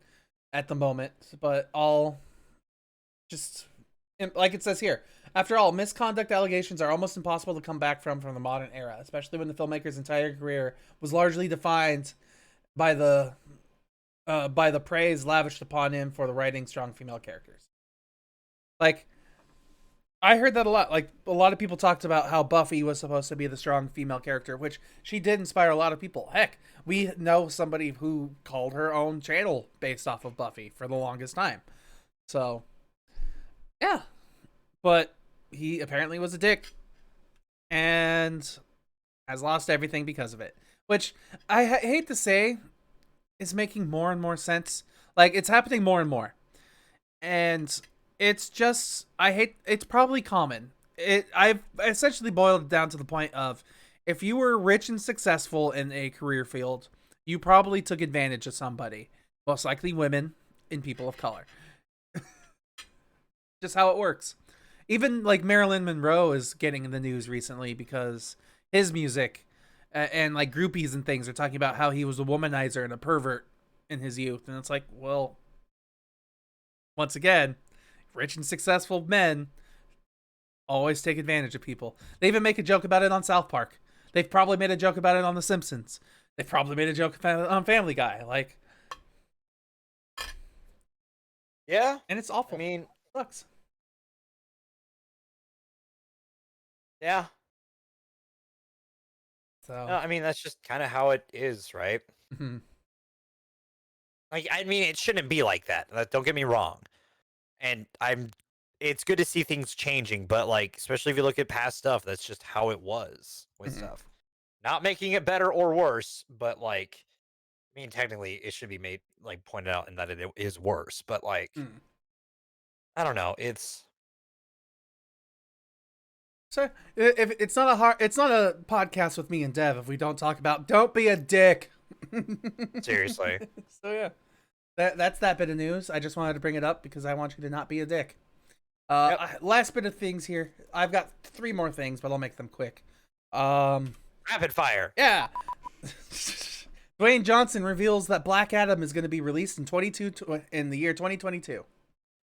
at the moment, but all just like it says here. After all, misconduct allegations are almost impossible to come back from the modern era, especially when the filmmaker's entire career was largely defined by the praise lavished upon him for the writing strong female characters. Like, I heard that a lot. Like, a lot of people talked about how Buffy was supposed to be the strong female character, which she did inspire a lot of people. Heck, we know somebody who called her own channel based off of Buffy for the longest time. So, yeah. But he apparently was a dick and has lost everything because of it. Which I hate to say is making more and more sense. Like, it's happening more and more. And it's just, it's probably common. I've essentially boiled it down to the point of, if you were rich and successful in a career field, you probably took advantage of somebody, most likely women and people of color. Just how it works. Even like Marilyn Monroe is getting in the news recently because his music and like groupies and things are talking about how he was a womanizer and a pervert in his youth. And it's like, well, once again, rich and successful men always take advantage of people. They even make a joke about it on South Park. They've probably made a joke about it on The Simpsons. They've probably made a joke about it on Family Guy. Like, Yeah. and it's awful. I mean, It sucks. yeah. So, No, I mean, that's just kind of how it is, right? mhm. Like, I mean, it shouldn't be like that. Don't get me wrong. And it's good to see things changing, but like, especially if you look at past stuff, that's just how it was with Mhm. stuff. Not making it better or worse, but like, I mean, technically, it should be made like pointed out in that it is worse. But like, Mm. I don't know. It's So if it's not it's not a podcast with me and Dev if we don't talk about don't be a dick. Seriously. So yeah, that's that bit of news. I just wanted to bring it up because I want you to not be a dick. Last bit of things here. I've got 3 more things, but I'll make them quick. Rapid fire. Yeah. Dwayne Johnson reveals that Black Adam is going to be released in the year 2022.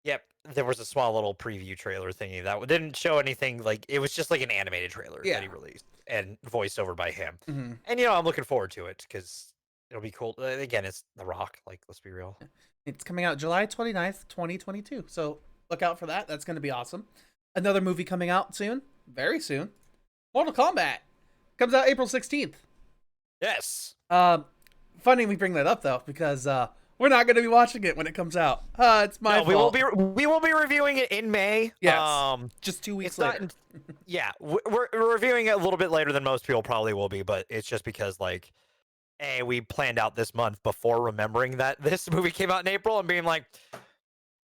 Yep, there was a small little preview trailer thingy that didn't show anything. Like it was just like an animated trailer that he released and voiced over by him. Mm-hmm. And I'm looking forward to it because it'll be cool. Again, it's The Rock. Like, let's be real. It's coming out July 29th, 2022. So look out for that. That's going to be awesome. Another movie coming out soon, very soon. Mortal Kombat comes out April 16th. Yes. Funny we bring that up though because we're not going to be watching it when it comes out. It's my fault. We will be reviewing it in May. Yes. Just 2 weeks later. We're reviewing it a little bit later than most people probably will be, but it's just because like, we planned out this month before remembering that this movie came out in April and being like,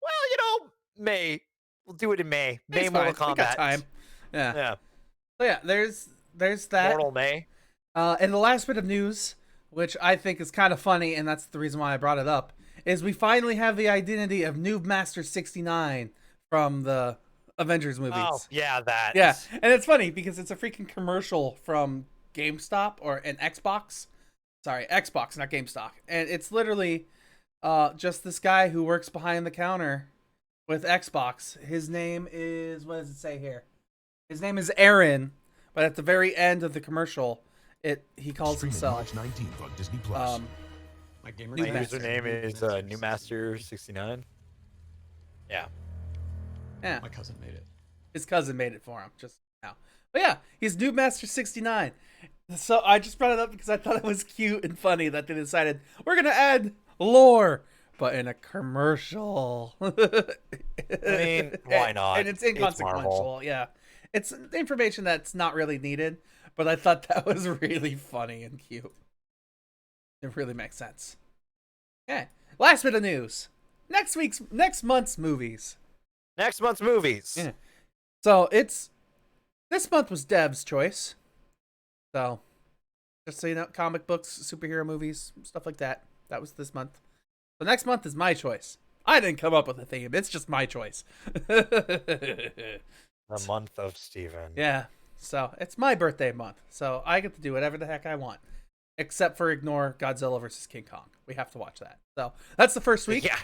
well, May. We'll do it in May. May Mortal Kombat. We got time. Yeah. So yeah, there's that. Mortal May. And the last bit of news, which I think is kind of funny, and that's the reason why I brought it up, is we finally have the identity of Noob Master 69 from the Avengers movies. Oh, yeah, that. Yeah, and it's funny because it's a freaking commercial from GameStop or an Xbox. Sorry, Xbox, not GameStop. And it's literally just this guy who works behind the counter with Xbox. His name is, what does it say here? His name is Aaron, but at the very end of the commercial, he calls himself March 19th on Disney+. My gamer My tag username is Newmaster69. Yeah. Yeah. My cousin made it. His cousin made it for him just now. But yeah, he's Noob Master 69. So I just brought it up because I thought it was cute and funny that they decided we're going to add lore, but in a commercial. I mean, why not? And it's inconsequential. Yeah. It's information that's not really needed, but I thought that was really funny and cute. It really makes sense. Okay. Last bit of news. Next month's movies. Next month's movies. Yeah. So this month was Deb's choice. So just so you know, comic books, superhero movies, stuff like that. That was this month. So next month is my choice. I didn't come up with a theme. It's just my choice. The month of Steven. Yeah. So it's my birthday month. So I get to do whatever the heck I want. Except for ignore Godzilla vs. King Kong. We have to watch that. So that's the first week. Yeah.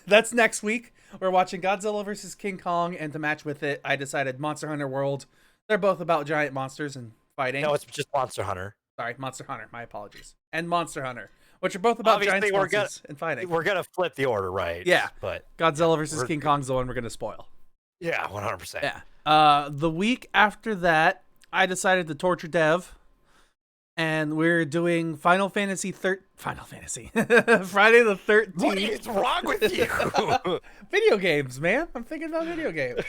That's next week. We're watching Godzilla vs. King Kong, and to match with it, I decided Monster Hunter World. They're both about giant monsters and fighting. No, it's just Monster Hunter. Sorry, Monster Hunter. My apologies. And Monster Hunter, which are both about giant monsters and fighting. We're gonna flip the order, right? Yeah. But Godzilla vs. King Kong's the one we're gonna spoil. Yeah, 100%. Yeah. The week after that, I decided to torture Dev. And we're doing Friday the 13th. What is wrong with you? Video games, man. I'm thinking about video games.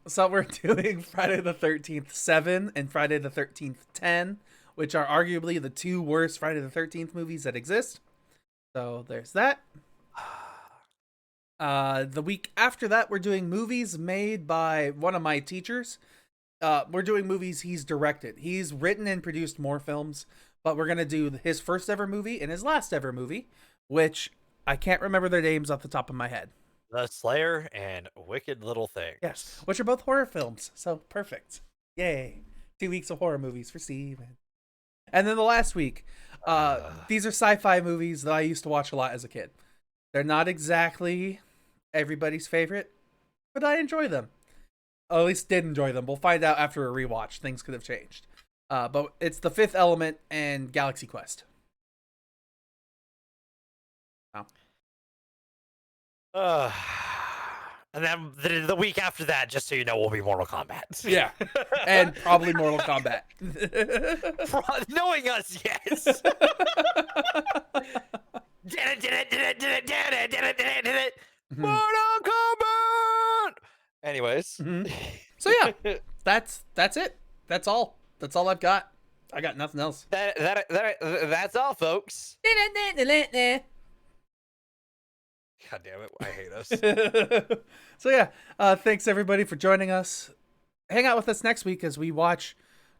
So we're doing Friday the 13th 7 and Friday the 13th 10, which are arguably the 2 worst Friday the 13th movies that exist. So there's that. The week after that, we're doing movies made by one of my teachers. We're doing movies he's directed. He's written and produced more films, but we're going to do his first ever movie and his last ever movie, which I can't remember their names off the top of my head. The Slayer and Wicked Little Things. Yes, which are both horror films, so perfect. Yay. 2 weeks of horror movies for Steve. And then the last week, these are sci-fi movies that I used to watch a lot as a kid. They're not exactly everybody's favorite, but I enjoy them. Or at least did enjoy them. We'll find out after a rewatch. Things could have changed. But it's The Fifth Element and Galaxy Quest. Oh. And then the week after that, just so you know, will be Mortal Kombat. Yeah. And probably Mortal Kombat. Knowing us, yes. Mortal Kombat. Anyways. Mm-hmm. So yeah, that's it. That's all. That's all I've got. I got nothing else. That's all, folks. God damn it, I hate us. So yeah, thanks everybody for joining us. hang out with us next week as we watch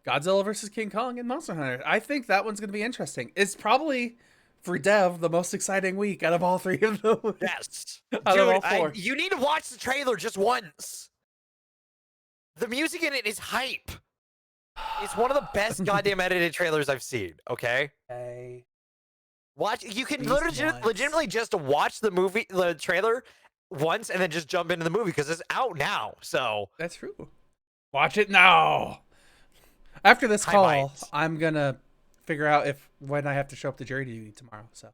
Godzilla versus King Kong and Monster Hunter. I think that one's going to be interesting. It's probably for Dev the most exciting week out of all three of them. Yes. Out of all Dude, four. you need to watch the trailer just once. The music in it is hype. It's one of the best goddamn edited trailers I've seen, okay? Okay. Watch. You can Please once. legitimately just watch the trailer once and then just jump into the movie because it's out now. So That's true. Watch it now. After this I call, might. I'm gonna figure out when I have to show up to jury duty tomorrow. So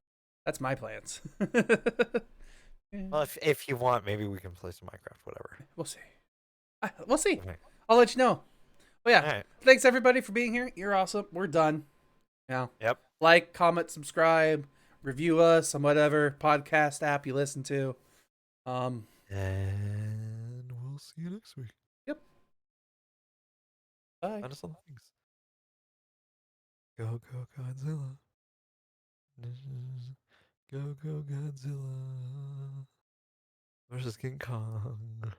that's my plans. Well, if you want, maybe we can play some Minecraft, whatever. We'll see. We'll see. Okay. I'll let you know. Well, yeah. All right. Thanks everybody for being here. You're awesome. We're done. Now, Yep. like, comment, subscribe, review us on whatever podcast app you listen to. And we'll see you next week. Yep. Bye. Find us on things. Go Godzilla. Go Godzilla versus King Kong.